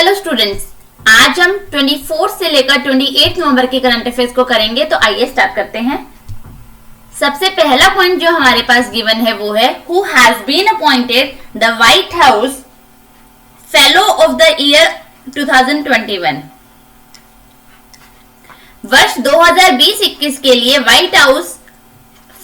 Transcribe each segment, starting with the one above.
Hello students, आज हम 24 से लेकर 28 नवंबर के करंट अफेयर्स को करेंगे। तो आइए स्टार्ट करते हैं। सबसे पहला पॉइंट जो हमारे पास गिवन है वो है who has been appointed the White House fellow of the year 2021। वर्ष 2020-21 के लिए व्हाइट हाउस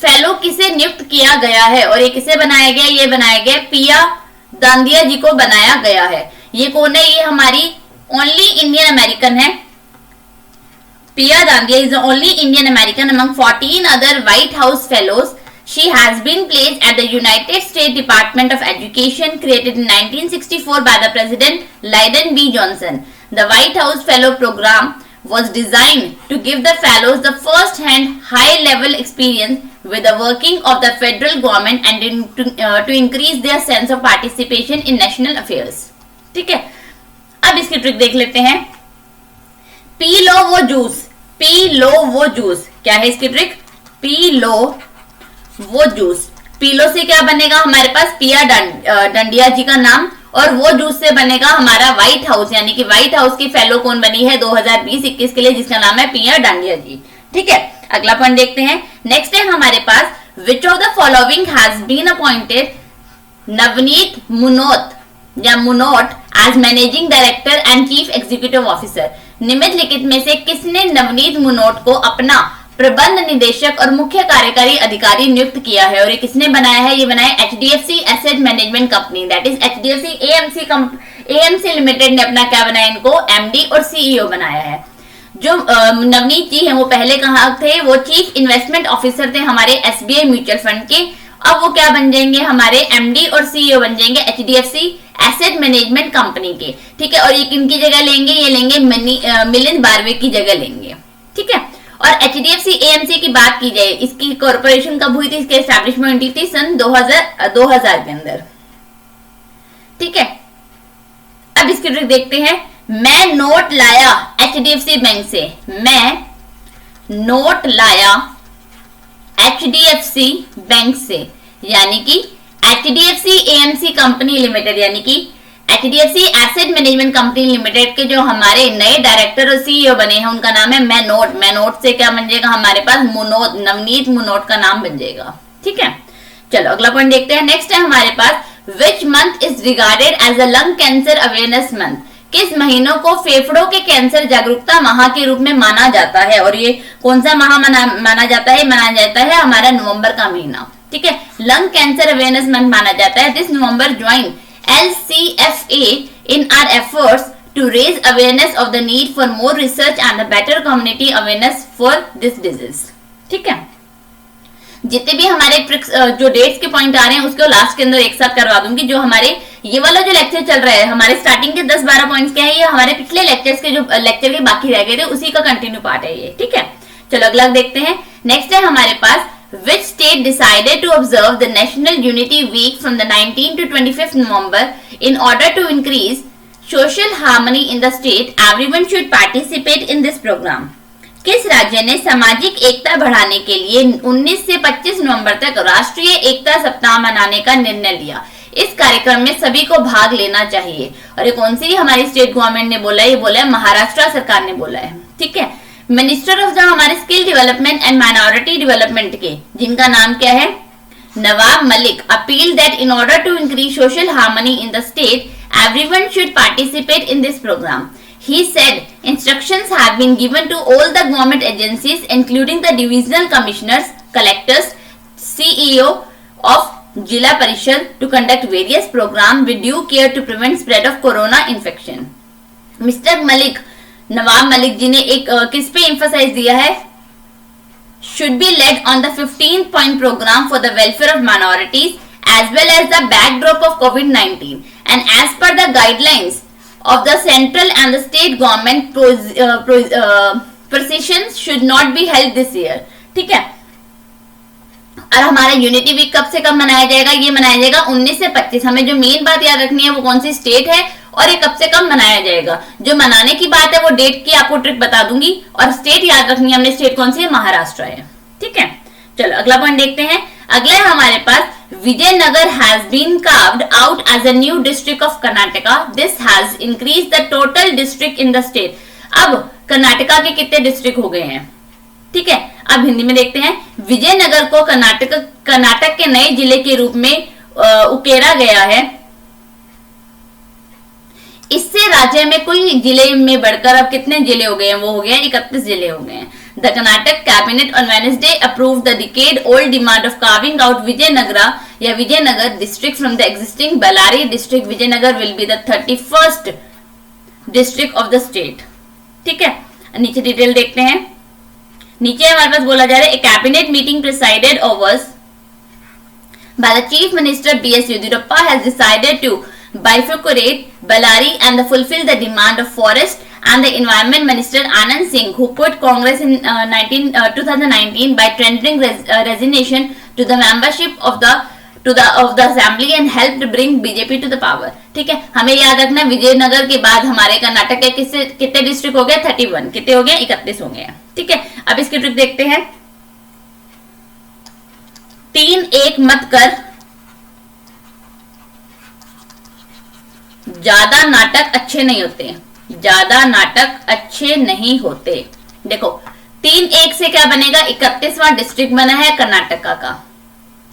फेलो किसे नियुक्त किया गया है और ये किसे बनाया गया? ये बनाया गया पिया दांडिया जी को बनाया गया है। ये कौन है? ये हमारी ओनली इंडियन अमेरिकन है। पिया dandiya is the only Indian American among 14 other white house fellows. She has been placed at the United States Department of Education, created in 1964 by the President Lyndon B. Johnson. The White House Fellow Program was designed to give the fellows the first-hand, high-level experience with the working of the federal government and to increase their sense of participation in national affairs. ठीक है, अब इसकी trick देख लेते हैं। P low वो juice, P low वो juice, क्या है इसकी ट्रिक? पी लो वो जूस। पीलो से क्या बनेगा? हमारे पास पिया दांडिया जी का नाम, और वो जूस से बनेगा हमारा व्हाइट हाउस, यानी कि व्हाइट हाउस की फेलो कौन बनी है 2020-21 के लिए, जिसका नाम है पिया दांडिया जी। ठीक है, अगला पॉइंट देखते हैं। नेक्स्ट है हमारे पास which of the following has been appointed Navneet Munot या Munot as managing director and chief executive officer. निम्नलिखित में से किसने नवनीत मुनोट को अपना प्रबंध निदेशक और मुख्य कार्यकारी अधिकारी नियुक्त किया है? और ये किसने बनाया है? ये बनाया HDFC asset management company, that is HDFC AMC limited ने अपना क्या बनाया? इनको MD और CEO बनाया है। जो नवनीत जी हैं वो पहले कहाँ थे? वो चीफ इन्वेस्टमेंट ऑफिसर थे हमारे SBI म्यूचुअल फंड के। अब वो क्या बन जाएंगे? हमारे MD और CEO बन जाएंगे HDFC एसेट मैनेजमेंट कंपनी के। ठीक है, और ये किनकी जगह लेंगे? ये लेंगे मिलिंद बारवे की जगह लेंगे। ठीक है, और HDFC AMC की बात की जाए, इसकी कॉर्पोरेशन कब हुई थी? इसकी एस्टैब्लिशमेंट हुई थी सन 2000 के अंदर। ठीक है, अब इसकी ट्रिक देखते हैं। मैं नोट लाया HDFC बैंक से, मैं नोट लाया HDFC बैंक से, यानी कि HDFC AMC कंपनी लिमिटेड, यानी कि HDFC asset management company limited के जो हमारे नए डायरेक्टर और CEO बने हैं उनका नाम है मैनोट। मैनोट से क्या बन जाएगा? हमारे पास मुनोत, नवनीत मुनोट का नाम बन जाएगा। ठीक है, चलो अगला पॉइंट देखते हैं। नेक्स्ट है हमारे पास which month is regarded as a lung cancer awareness month. किस महीनों को फेफड़ों के कैंसर जागरूकता माह के रूप में माना जाता है? और ये कौन सा माह माना जाता है? माना जाता है हमारा नवंबर का महीना। ठीक है, लंग कैंसर अवेयरनेस मंथ माना जाता है। This November join LCFA in our efforts to raise awareness of the need for more research and a better community awareness for this disease. ठीक है, जितने भी हमारे ट्रिक्स जो डेट्स के पॉइंट आ रहे हैं उसको लास्ट के अंदर एक साथ करवा दूंगी। जो हमारे ये वाला जो लेक्चर चल रहा है, हमारे स्टार्टिंग के 10-12 पॉइंट्स क्या है, ये हमारे पिछले लेक्चर्स के जो लेक्चर के बाकी रह गए थे उसी का कंटिन्यू पार्ट है ये। ठीक है, चलो अगला देखते हैं। नेक्स्ट है हमारे पास which state decided to observe the National Unity Week from the 19th to 25th November in order to increase social harmony in the state. Everyone should participate in this program. किस राज्य ने सामाजिक एकता बढ़ाने के लिए 19 से 25 नवंबर तक राष्ट्रीय एकता सप्ताह मनाने का निर्णय लिया? इस कार्यक्रम में सभी को भाग लेना चाहिए। और ये कौन सी हमारी स्टेट गवर्नमेंट ने बोला है? ये बोला है महाराष्ट्र सरकार ने बोला है। ठीक है, मिनिस्टर ऑफ द हमारे skill development and minority development के, जिनका नाम क्या है? Nawab Malik, appeal that in order to increase social harmony in the state everyone should participate in this programme. He said instructions have been given to all the government agencies including the divisional commissioners, collectors, CEO of Jilla Parishad to conduct various programs with due care to prevent spread of corona infection. Mr. Malik, Nawab Malik ji ने एक किस पे emphasise दिया है? should be led on the 15th point program for the welfare of minorities as well as the backdrop of COVID-19 and as per the guidelines of the central and the state government processions should not be held this year. ठीक है, और हमारा unity week कब से कब मनाया जाएगा? ये मनाया जाएगा 19 से 25। हमें जो मेन बात याद रखनी है वो कौन सी स्टेट है और ये कब से कब मनाया जाएगा। जो मनाने की बात है वो डेट की आपको ट्रिक बता दूंगी, और स्टेट याद रखनी है हमने, स्टेट कौन सी है? महाराष्ट्र है। ठीक है, चलो अगला पॉइंट देखते हैं। अगला है हमारे पास Vijayanagar has been carved out as a new district of Karnataka. This has increased the total district in the state. अब कर्नाटका के कितने डिस्ट्रिक्ट हो गए हैं, ठीक है। अब हिंदी में देखते हैं। विजयनगर को कर्नाटक के नए जिले के रूप में उकेरा गया है। इससे राज्य में कुल जिले में बढ़कर अब कितने जिले हो गए हैं, वो हो गए 31 जिले हो गए हैं। The Karnataka cabinet on Wednesday approved the decade-old demand of carving out Vijayanagara या Vijayanagar district from the existing Bellary district. Vijayanagar will be the 31st district of the state. ठीक है, नीचे डिटेल देखते हैं। नीचे हमारे पास बोला जा रहा है, a cabinet meeting presided over by the Chief Minister B.S. Yediyurappa has decided to bifurcate Bellary and fulfill the demand of Forest and the Environment Minister Anand Singh, who quit Congress in 2019 by tendering resignation to the membership of the Assembly and helped bring BJP to the power. ठीक है, हमें याद रखना विजयनगर के बाद हमारे कर्नाटक के कितने डिस्ट्रिक्ट हो गए, 31। कितने हो गए, 31 हो गए। ठीक है, अब इसकी ट्रिक देखते हैं। 3-1 मत कर ज्यादा नाटक अच्छे नहीं होते, ज्यादा नाटक अच्छे नहीं होते। देखो 3-1 से क्या बनेगा, 31वां डिस्ट्रिक्ट बना है कर्नाटका का।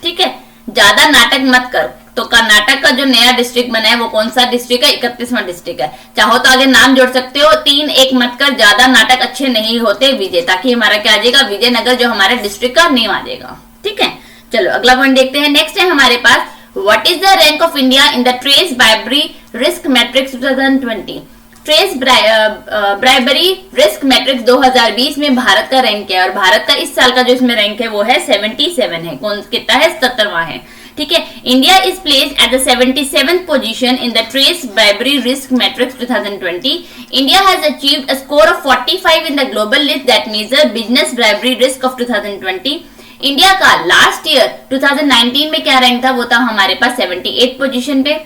ठीक है, ज्यादा नाटक मत कर, तो कर्नाटक का जो नया डिस्ट्रिक्ट बना है वो कौन सा डिस्ट्रिक्ट है, 31वां डिस्ट्रिक्ट है। चाहो तो आगे नाम जोड़ सकते हो, 3-1 मत कर ज्यादा नाटक अच्छे नहीं होते विजय, ताकि हमारा क्या आ जाएगा, विजयनगर जो हमारे डिस्ट्रिक्ट का नेम आ जाएगा। ठीक है, चलो अगला पॉइंट देखते हैं। नेक्स्ट है हमारे पास, what is the rank of India in the TRACE bribery risk matrix 2020। TRACE bribery risk matrix 2020 में भारत का रैंक है, और भारत का इस साल का जो इसमें रैंक है वो है 77 है। कौन कितना है, 77वां है। ठीक है, India is placed at the 77th position in the TRACE bribery risk matrix 2020। India has achieved a score of 45 in the global list that measure business bribery risk of 2020। India का लास्ट ईयर 2019 में क्या rank था, वो था हमारे पास 78 position पे।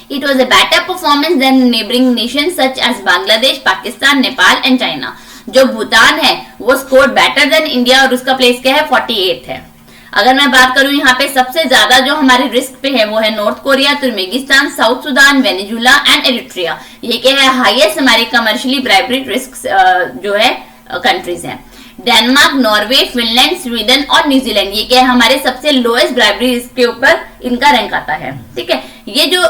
It was a better performance than neighboring nations such as Bangladesh, Pakistan, Nepal and China. जो भूटान है वो स्कोर बेटर देन इंडिया, और उसका प्लेस क्या है, 48 है। अगर मैं बात करूं यहाँ पे सबसे ज्यादा जो हमारे रिस्क पे है वो है north Korea, Turkmenistan, south Sudan, Venezuela and Eritrea. ये क्या है, हाईएस्ट हमारे कमर्शियली ब्राइबरी रिस्क जो है कंट्रीज हैं। डेनमार्क, नॉर्वे, फिनलैंड, स्वीडन और न्यूजीलैंड, ये क्या है, हमारे सबसे लोएस्ट ब्राइबरी रिस्क के ऊपर इनका रैंक आता है। ठीक है, ये जो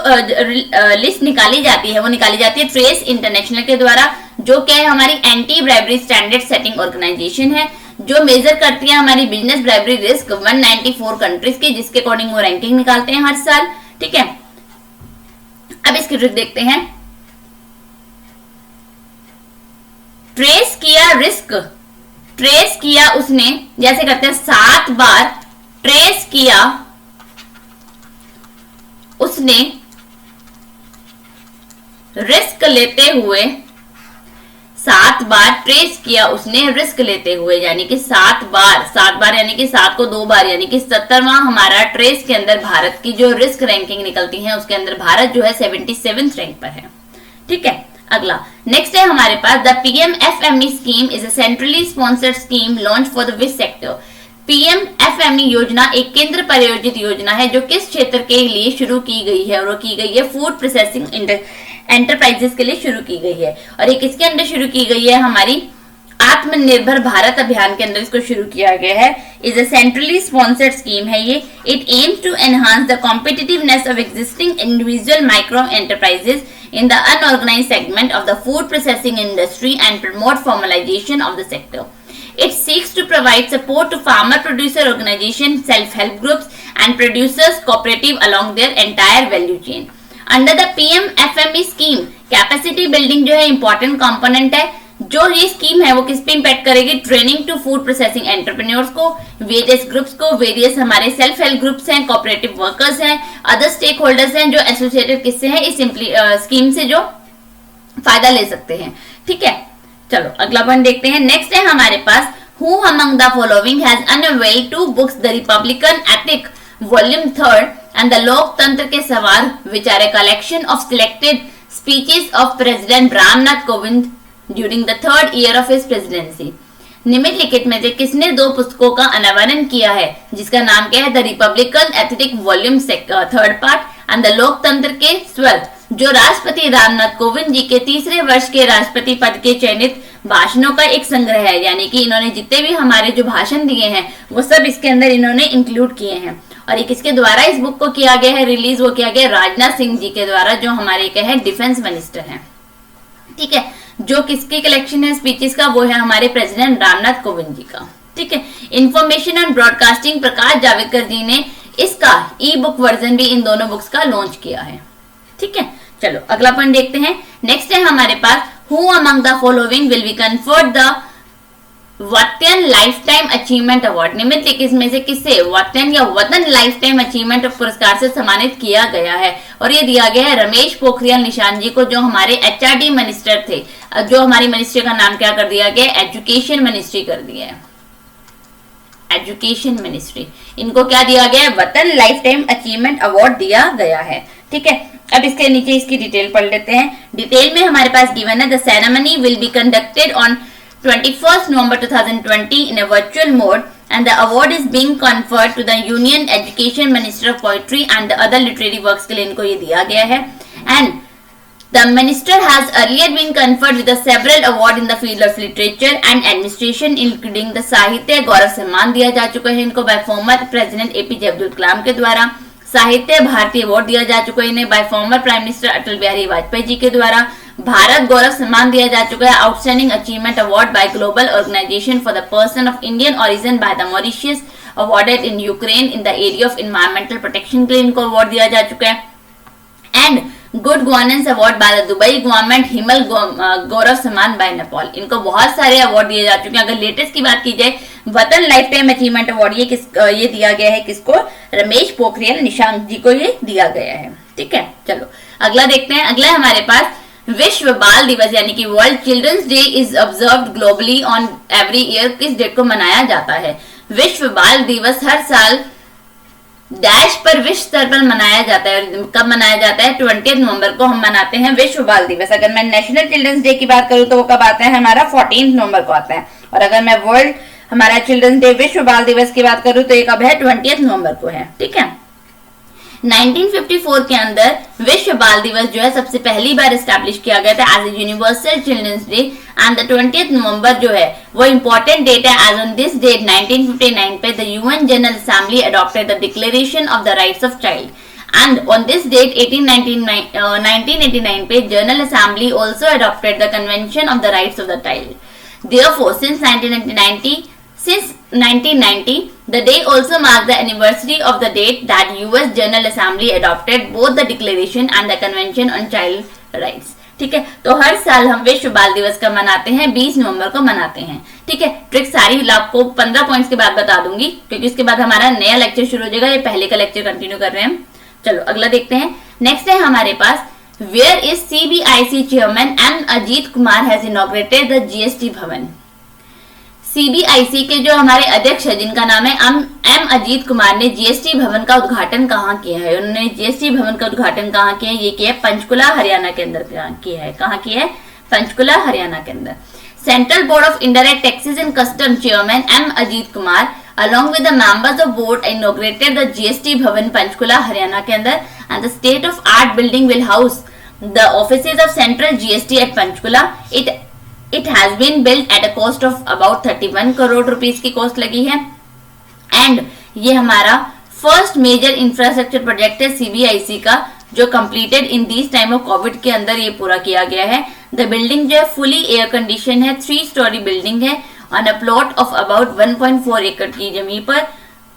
लिस्ट निकाली जाती है वो निकाली जाती है ट्रेस इंटरनेशनल के द्वारा, जो क्या है हमारी anti bribery standard setting organisation है, जो मेजर करती है हमारी बिजनेस ब्राइबरी रिस्क 194 कंट्रीज के, जिसके अकॉर्डिंग वो रैंकिंग निकालते हैं हर साल। ठीक है, अब इसकी ट्रिक देखते हैं। ट्रेस किया रिस्क, ट्रेस किया उसने, जैसे करते हैं 7 बार ट्रेस किया उसने रिस्क लेते हुए, 7 बार ट्रेस किया उसने रिस्क लेते हुए, यानी कि 7 बार यानी कि 7 को 2 बार, यानी कि 70वां हमारा ट्रेस के अंदर भारत की जो रिस्क रैंकिंग निकलती है उसके अंदर भारत जो है 77th रैंक पर है। ठीक है, अगला नेक्स्ट है हमारे पास, the PMFME scheme is a centrally sponsored scheme launch for the which sector. PMFME योजना एक केंद्र प्रायोजित योजना है जो किस क्षेत्र के लिए शुरू की गई है, और वो की गई है फूड प्रोसेसिंग एंटरप्राइजेस के लिए शुरू की गई है। और ये किसके अंदर शुरू की गई है, हमारी आत्मनिर्भर भारत अभियान के अंदर इसको शुरू किया गया है। Is a centrally sponsored scheme है ये। It aims to enhance the competitiveness of existing individual micro enterprises in the unorganized segment of the food processing industry and promote formalization of the sector. It seeks to provide support to farmer producer organizations, self-help groups and producers cooperative along their entire value chain. Under the PMFME scheme, capacity building जो है important component है। जो ये scheme है वो किस पे impact करेगी, training to food processing entrepreneurs को, वेरियस ग्रुप्स को, वेरियस हमारे सेल्फ हेल्प ग्रुप्स हैं, कोऑपरेटिव वर्कर्स हैं, अदर स्टेक होल्डर्स हैं जो एसोसिएटेड किससे हैं, इस स्कीम से जो फायदा ले सकते हैं। ठीक है, चलो अगला पॉइंट देखते हैं। नेक्स्ट है हमारे पास, who among the following has unveiled 2 books, the republican ethic volume 3 and the Loktantra ke Swar, which are a collection of selected speeches of president Ramnath Kovind during the 3rd year of his presidency. निम्नलिखित में से किसने 2 पुस्तकों का अनावरण किया है, जिसका नाम क्या है, the republican ethic volume 3rd part and the Loktantra के स्वर, जो राष्ट्रपति रामनाथ कोविंद जी के तीसरे वर्ष के राष्ट्रपति पद के चयनित भाषणों का एक संग्रह है। यानी कि इन्होंने जितने भी हमारे जो भाषण दिए हैं वो सब इसके अंदर इन्होंने इंक्लूड किए हैं। और ये किसके द्वारा इस बुक को किया गया है रिलीज, वो किया गया राजनाथ सिंह जी के द्वारा, जो हमारे क्या है डिफेंस मिनिस्टर हैं। ठीक है, जो किसकी कलेक्शन है स्पीचेस का, वो है हमारे प्रेसिडेंट रामनाथ कोविंद जी का। ठीक है, information and broadcasting Prakash Javadekar जी ने इसका ई बुक वर्जन भी इन दोनों बुक्स का लॉन्च किया है। ठीक है, चलो अगला पॉइंट देखते हैं। नेक्स्ट है हमारे पास, who among the following will be conferred the Watan life time achievement award, निम्नलिखित में से किसे वतन या वतन लाइफ टाइम अचीवमेंट पुरस्कार से सम्मानित किया गया है, और ये दिया गया है रमेश पोखरियाल निशंक जी को, जो हमारे एचआरडी मिनिस्टर थे। जो हमारी मिनिस्ट्री का नाम क्या कर दिया गया, एजुकेशन मिनिस्ट्री कर दिया है, एजुकेशन मिनिस्ट्री। इनको क्या दिया गया है, वतन लाइफ टाइम अचीवमेंट अवार्ड दिया गया है। ठीक है, अब इसके नीचे इसकी डिटेल पढ़ लेते हैं। डिटेल में हमारे पास गिवन है, the ceremony will be conducted on 21st November 2020 in a virtual mode, and the award is being conferred to the Union Education Minister of Poetry and the other literary works के लिए इनको ये दिया गया है। And the minister has earlier been conferred with the several award in the field of literature and administration, including the साहित्य गौरव सम्मान दिया जा चुका है इनको by former president APJ Abdul Kalam के द्वारा। साहित्य भारती अवार्ड दिया जा चुका है इन्हें by former prime minister Atal Bihari Vajpayee ji के द्वारा। भारत गौरव सम्मान दिया जा चुका है, outstanding achievement award by global organisation for the person of Indian origin by the Mauritius, awarded in Ukraine in the area of environmental protection के लिए इनको अवार्ड दिया जा चुका है। And good governance award by the Dubai government, Himal Gaurav Samman by Nepal. इनको बहुत सारे अवार्ड दिए जा चुके हैं। अगर लेटेस्ट की बात की जाए, वतन लाइफ टाइम अचीवमेंट अवार्ड ये दिया गया है किसको, रमेश पोखरियाल निशंक जी को ये दिया गया है। ठीक है, चलो अगला देखते हैं। अगला हमारे पास विश्व बाल दिवस यानी कि World Children's Day is observed globally on every year, किस डेट को मनाया जाता है। विश्व बाल दिवस हर साल डैश पर विश्व स्तर पर मनाया जाता है। कब मनाया जाता है, 20 नवंबर को हम मनाते हैं विश्व बाल दिवस। अगर मैं नेशनल चिल्ड्रंस डे की बात करूं तो वो कब आता है, हमारा 14 नवंबर को आता है। और अगर मैं वर्ल्ड हमारा चिल्ड्रंस डे विश्व बाल दिवस की बात करूं तो ये कब है, 20 नवंबर को है। ठीक है, 1954 के अंदर विश्व बाल दिवस जो है सबसे पहली बार एस्टैब्लिश किया गया था as a universal children's day, and the 20 November जो है वो इंपॉर्टेंट डेट है। एज ऑन दिस डेट 1959 पे the UN General Assembly adopted the declaration of the rights of child, and on this date 1989 पे General Assembly also adopted the convention of the rights of the child. Therefore since 1990, the day also marks the anniversary of the date that US General Assembly adopted both the Declaration and the Convention on Child Rights. ठीक है, तो हर साल हम विश्व बाल दिवस का मनाते हैं, 20 नवंबर को मनाते हैं। ठीक है, ट्रिक सारी आपको 15 पॉइंट्स के बाद बता दूंगी, क्योंकि इसके बाद हमारा नया लेक्चर शुरू हो जाएगा। ये पहले का लेक्चर कंटिन्यू कर रहे हैं हम। चलो अगला देखते हैं। नेक्स्ट है हमारे पास, where is CBIC chairman M Ajit Kumar has inaugurated the GST Bhawan. CBIC के जो हमारे अध्यक्ष है जिनका नाम है एम अजीत कुमार ने जीएसटी भवन का उद्घाटन कहाँ किया है। उन्होंने जीएसटी भवन का उद्घाटन कहाँ किया है, ये किया है पंचकुला हरियाणा के अंदर किया है। कहाँ किया है, पंचकुला हरियाणा के अंदर। Central board of indirect taxes and Custom chairman M Ajit Kumar along with the members of board inaugurated the GST भवन पंचकुला हरियाणा के अंदर, and the state of art building will house the offices of central GST at Panchkula. It has been built at a cost of about 31 crore rupees की cost लगी है, and ये हमारा first major infrastructure project है CBIC का, जो completed in this time of Covid के अंदर ये पूरा किया गया है। द बिल्डिंग जो है फुली एयर कंडीशन है, 3 स्टोरी बिल्डिंग है on a plot of about 1.4 एकड़ की जमीन पर,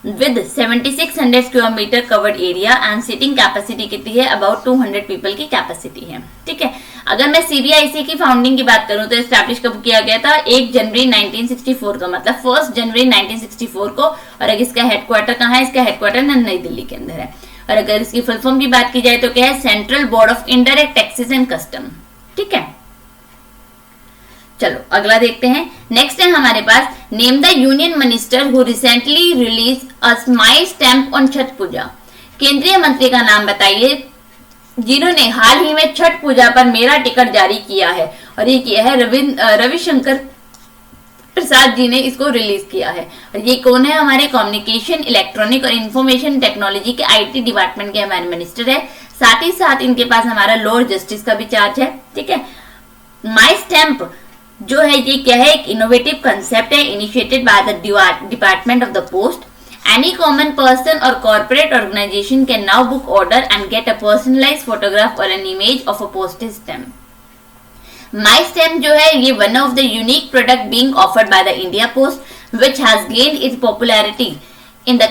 with 7600 square metre covered area, and seating capacity कितनी है, अबाउट 200 पीपल की कैपेसिटी है। ठीक है, अगर मैं सीबीआईसी की फाउंडिंग की बात करूं तो एस्टैब्लिश कब किया गया था, 1 जनवरी 1964 का, मतलब 1 जनवरी 1964 को। और अगर इसका हेडक्वार्टर कहाँ है, इसका हेडक्वार्टर नई दिल्ली के अंदर है। और अगर इसकी फुल फॉर्म की बात की जाए तो क्या है, central board of indirect taxes and custom. ठीक है, चलो अगला देखते हैं। नेक्स्ट है हमारे पास, name the union minister who recently release a smile stamp on Chhath Puja. केंद्रीय मंत्री का नाम बताइए जिन्होंने हाल ही में छठ पूजा पर मेरा टिकट जारी किया है, और ये किया है रविशंकर प्रसाद जी ने इसको रिलीज किया है। और ये कौन है? हमारे कम्युनिकेशन, इलेक्ट्रॉनिक और इंफॉर्मेशन टेक्नोलॉजी के आईटी डिपार्टमेंट के हमारे मिनिस्टर है। साथ ही साथ इनके पास हमारा लॉ और जस्टिस का भी चार्ज है। ठीक है, माई स्टैम्प जो है ये क्या है? एक इनोवेटिव कंसेप्ट है initiated by the department of the post. Any common person or corporate organization can now book order and get a personalized photograph or an image of a postage stamp. My Stamp जो है ये one of the unique product being offered by the India Post, which has gained its popularity in the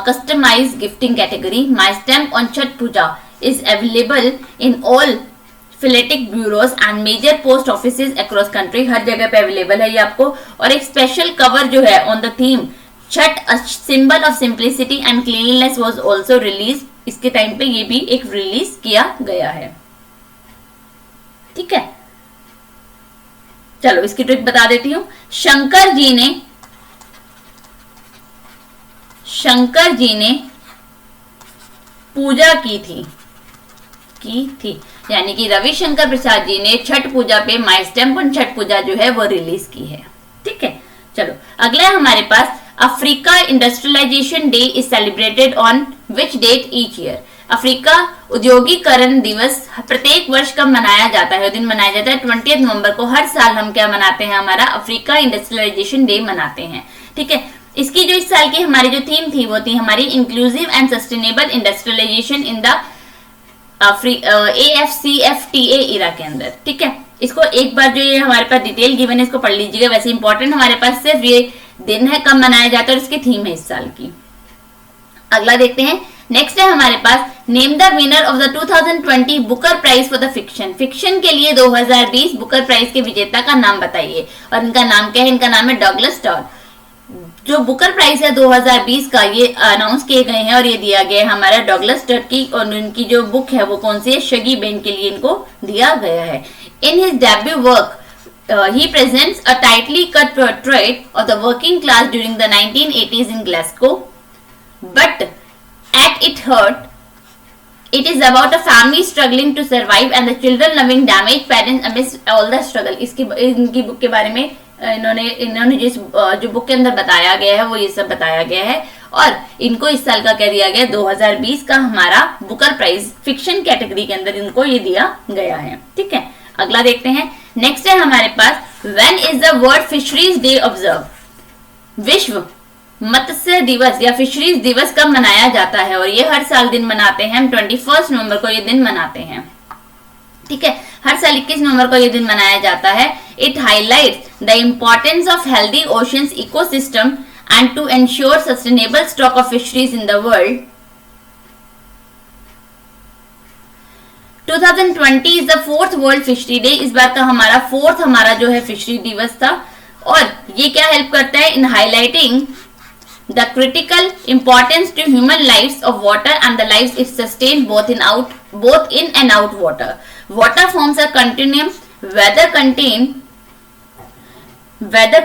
customized gifting category. My Stamp on Chhath Puja is available in all philatelic bureaus and major post offices across country. हर जगह पे available है ये आपको। और एक special cover जो है on the theme Chhath a symbol of simplicity and cleanliness was also released. इसके टाइम पे ये भी एक रिलीज किया गया है। ठीक है, चलो इसकी ट्रिक बता देती हूं। शंकर जी ने पूजा की थी यानी कि रविशंकर प्रसाद जी ने छठ पूजा पे माई स्टैम्प ऑन छठ पूजा जो है वो रिलीज की है। ठीक है, चलो अगला हमारे पास Africa industrialisation day is celebrated on which date each year. Africa उद्योगीकरण दिवस प्रत्येक वर्ष कब मनाया जाता है? दिन मनाया जाता है 20 नवंबर को। हर साल हम क्या मनाते हैं? हमारा अफ्रीका इंडस्ट्रियलाइजेशन डे मनाते हैं। ठीक है, इसकी जो इस साल की हमारी जो थीम थी वो थी हमारी inclusive and sustainable industrialisation in the AFCFTA era के अंदर। ठीक है, इसको एक बार जो ये हमारे पास डिटेल गिवन है इसको पढ़ लीजिएगा। वैसे इंपॉर्टेंट हमारे पास सिर्फ ये दिन है, कब मनाया जाता है और इसकी थीम है इस साल की। अगला देखते हैं। नेक्स्ट है हमारे पास name the winner of the 2020 Booker prize for the fiction. Fiction के लिए 2020 बुकर प्राइज के विजेता का नाम बताइए। और इनका नाम क्या है? इनका नाम है डगलस स्टॉड। जो बुकर प्राइज है 2020 का ये अनाउंस किए गए हैं और ये दिया गया है हमारा डगलस स्टड की। और इनकी जो बुक है वो कौन सी है? शगी बेन के लिए इनको दिया गया है। In his debut work he presents a tightly cut portrait of the working class during the 1980s in Glasgow, but at its heart, it is about a family struggling to survive and the children loving damaged parents amidst all the struggle. इनकी book के बारे में इन्होंने जो book के अंदर बताया गया है वो ये सब बताया गया है। और इनको इस साल का क्या दिया गया? 2020 का हमारा बुकर प्राइज फिक्शन कैटेगरी के अंदर इनको ये दिया गया है। ठीक है, अगला देखते हैं। नेक्स्ट है हमारे पास when is the world fisheries day observe. विश्व मत्स्य दिवस या फिशरीज दिवस कब मनाया जाता है? और ये हर साल दिन मनाते हैं हम 21 नवंबर को ये दिन मनाते हैं। ठीक है, हर साल 21 नवंबर को ये दिन मनाया जाता है। It highlights the importance of healthy oceans ecosystem and to ensure sustainable stock of fisheries in the world. 2020 is the 4th World Fishery Day. इस बार का हमारा 4th हमारा जो है फिशरी दिवस था। और ये क्या हेल्प करता है? In highlighting the critical importance to human lives of water and the lives it sustain both in and out water. Water forms a continuum whether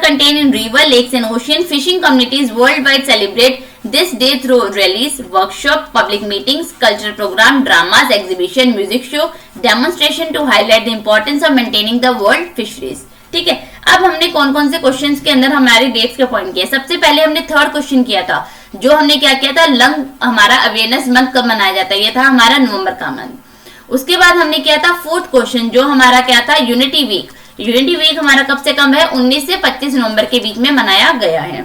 contained in river, lakes and ocean. Fishing communities worldwide celebrate this day through rallies, workshop, public meetings, cultural program, dramas, exhibition, music show, demonstration to highlight the importance of maintaining the world fisheries. ठीक है, अब हमने कौन कौन से questions के अंदर हमारे डेट्स के पॉइंट किए। सबसे पहले हमने थर्ड क्वेश्चन किया था, जो हमने क्या किया था? लंग हमारा अवेयरनेस मंथ कब मनाया जाता है? ये था हमारा नवंबर का मंथ। उसके बाद हमने किया था फोर्थ क्वेश्चन, जो हमारा क्या था? Unity week. यूनिटी वीक हमारा कब से कब है? 19 से 25 नवंबर के बीच में मनाया गया है।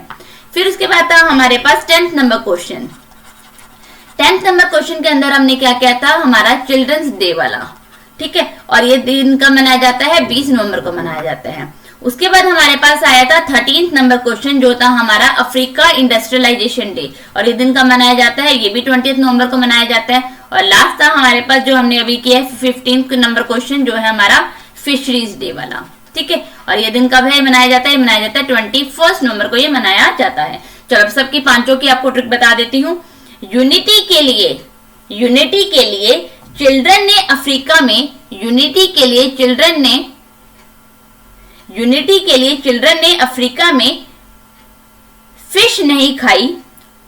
फिर उसके बाद था हमारे पास 10th number question. 10th number question के अंदर हमने क्या किया था? हमारा चिल्ड्रंस डे वाला। ठीक है, और ये दिन कब मनाया जाता है? 20 नवंबर को मनाया जाता है। उसके बाद हमारे पास आया था 13th नंबर क्वेश्चन, जो था हमारा अफ्रीका इंडस्ट्रियलाइजेशन डे। और ये दिन कब मनाया जाता है? ये भी 20th नवंबर को मनाया जाता है। और लास्ट था हमारे पास जो हमने अभी किया है 15th नंबर क्वेश्चन, जो है हमारा फिशरीज डे वाला। ठीक है, और ये दिन कब है मनाया जाता है? मनाया जाता है 21 नवंबर को ये मनाया जाता है। चलो अब सबकी पांचों की आपको ट्रिक बता देती हूँ। यूनिटी के लिए चिल्ड्रन ने अफ्रीका में अफ्रीका में फिश नहीं खाई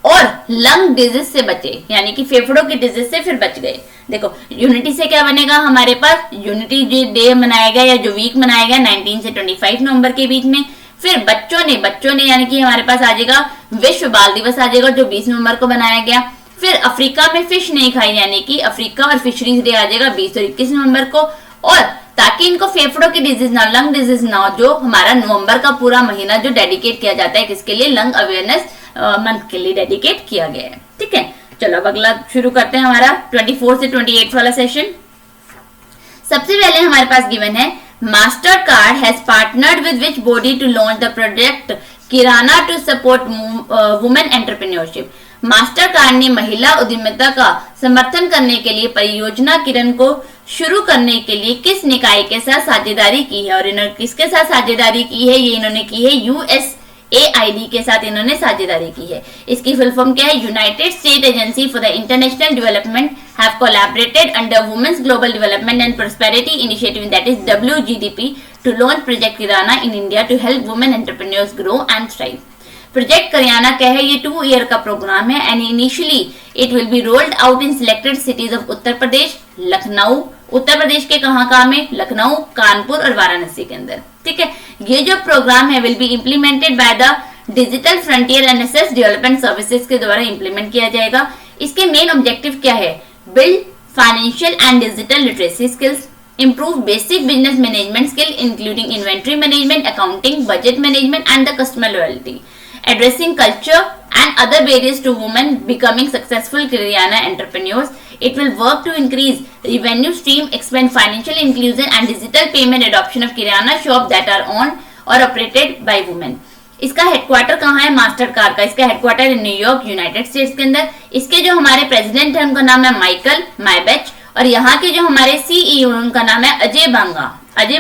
और लंग डिजीज से बचे, यानी कि फेफड़ों की डिजीज से फिर बच गए। देखो यूनिटी से क्या बनेगा हमारे पास? यूनिटी डे मनाया गया या जो वीक मनाया गया 19 से 25 नवंबर के बीच में। फिर बच्चों ने यानी कि हमारे पास आ जाएगा विश्व बाल दिवस आ जाएगा जो 20 नवंबर को बनाया गया। फिर अफ्रीका में फिश नहीं खाई यानी कि अफ्रीका और फिशरीज डे आ जाएगा 20 और 21 नवंबर को। और ताकि इनको फेफड़ों की डिजीज ना, लंग डिजीज ना हो, जो हमारा नवंबर का पूरा महीना जो डेडिकेट किया जाता है किसके लिए, लंग अवेयरनेस मंथ के लिए डेडिकेट किया गया है। ठीक है, चलो अब अगला शुरू करते हैं हमारा 24 से 28 वाला सेशन। सबसे पहले हमारे पास गिवन है Mastercard has partnered with which body to launch the project Kirana to support women entrepreneurship. Mastercard ने महिला उद्यमिता का समर्थन करने के लिए परियोजना किरण को शुरू करने के लिए किस निकाय के साथ साझेदारी की है, और इन्होंने किसके साथ साझेदारी की है, ये इन्होंने की है USAID के साथ इन्होंने साझेदारी की है। इसकी फुल फॉर्म क्या है, United State agency for the international development have collaborated under women's global development and prosperity initiative that is WGDP to launch project Kirana in India to help women entrepreneurs grow and thrive. Project Kariyana क्या है, ये 2 year का programme है and initially it will be rolled out in selected cities of Uttar Pradesh, Lucknow, Uttar Pradesh के कहाँ में, लखनऊ, कानपुर और वाराणसी के अंदर। ठीक है, ये जो प्रोग्राम है will be implemented by the Digital Frontier and Access Development Services के द्वारा इम्प्लीमेंट किया जाएगा। इसके मेन ऑब्जेक्टिव क्या है, build financial and digital literacy skills, improve basic business management skill including inventory management, accounting, budget management and the customer loyalty, addressing culture and other barriers to women becoming successful Kirana entrepreneurs. It will work to increase revenue stream, expand financial inclusion and digital payment adoption of Kirana shop that are owned or operated by women. इसका headquarter कहाँ है, master card का इसका headquarter है New York, United states के अंदर। इसके जो हमारे प्रेसिडेंट है उनका नाम है माइकल माइबेच, और यहाँ के जो हमारे CEO उनका नाम है अजय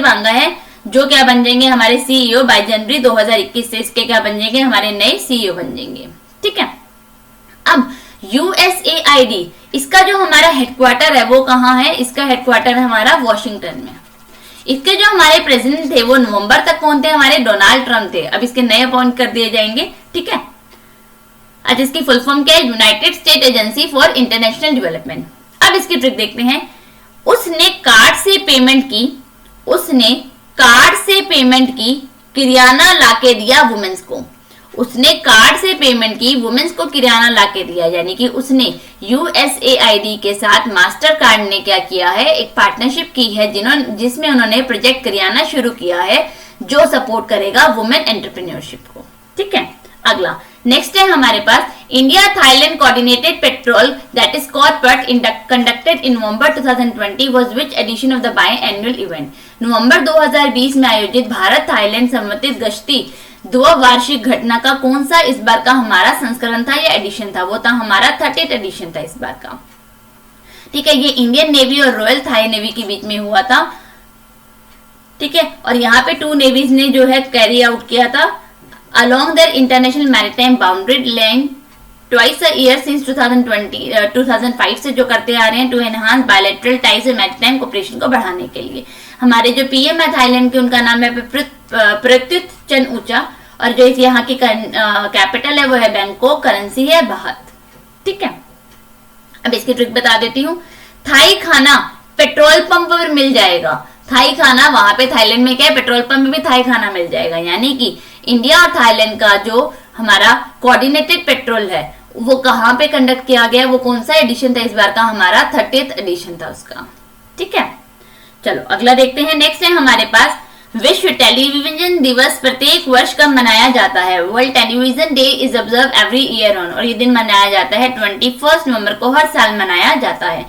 बांगा है, जो क्या बन जाएंगे हमारे CEO बाय जनवरी 2021 से इसके क्या बन जाएंगे, हमारे नए CEO बन जाएंगे। ठीक है, अब USAID इसका जो हमारा हेडक्वार्टर है वो कहाँ है, इसका हेडक्वार्टर है हमारा वॉशिंगटन में। इसके जो हमारे प्रेसिडेंट थे वो नवंबर तक कौन थे, हमारे डोनाल्ड ट्रम्प थे, अब इसके नए अपॉइंट कर दिए जाएंगे। ठीक है, आज इसकी फुल फॉर्म क्या है, United State agency for international development. अब इसकी ट्रिक देखते हैं, उसने कार्ड से पेमेंट की किराना लाके दिया वुमेन्स को, उसने कार्ड से पेमेंट की वुमेन्स को किराना लाके दिया, यानी कि उसने USAID के साथ मास्टर कार्ड ने क्या किया है, एक पार्टनरशिप की है जिसमें उन्होंने प्रोजेक्ट किराना शुरू किया है जो सपोर्ट करेगा वुमेन एंटरप्रेन्योरशिप को। ठीक है, अगला नेक्स्ट है हमारे पास India Thailand coordinated patrol that is corporate conducted in November 2020 was which edition of the biannual event. नवंबर 2020 में आयोजित भारत थाईलैंड संबंधित गश्ती 2 वार्षिक घटना का कौन सा इस बार का हमारा संस्करण था या एडिशन था, वो था हमारा 30th एडिशन था इस बार का। ठीक है, ये इंडियन नेवी और रॉयल थाई नेवी के बीच में हुआ था। ठीक है, और यहाँ पे 2 नेवीज ने जो है कैरी आउट किया था along their international maritime boundary line twice a year since 2005 से जो करते आ रहे हैं to enhance bilateral ties and maritime cooperation को बढ़ाने के लिए। हमारे जो PM है थाईलैंड के उनका नाम है प्रत्युत चन ऊंचा, और जो यहाँ की कैपिटल है वो है बैंकॉक, करेंसी है बाहत। ठीक है, अब इसकी ट्रिक बता देती हूँ, थाई खाना पेट्रोल पंप पर मिल जाएगा। थाई खाना वहां पे थाईलैंड में क्या है, पेट्रोल पंप में भी थाई खाना मिल जाएगा, यानी कि इंडिया और थाईलैंड का जो हमारा कोऑर्डिनेटेड पेट्रोल है वो कहाँ पे कंडक्ट किया गया, वो कौन सा एडिशन था इस बार का, हमारा 30th एडिशन था उसका। ठीक है, चलो अगला देखते हैं। नेक्स्ट है हमारे पास विश्व टेलीविजन दिवस प्रत्येक वर्ष कब मनाया जाता है। World television day is observe every year on, और ये दिन मनाया जाता है 21 नवंबर को, हर साल मनाया जाता है।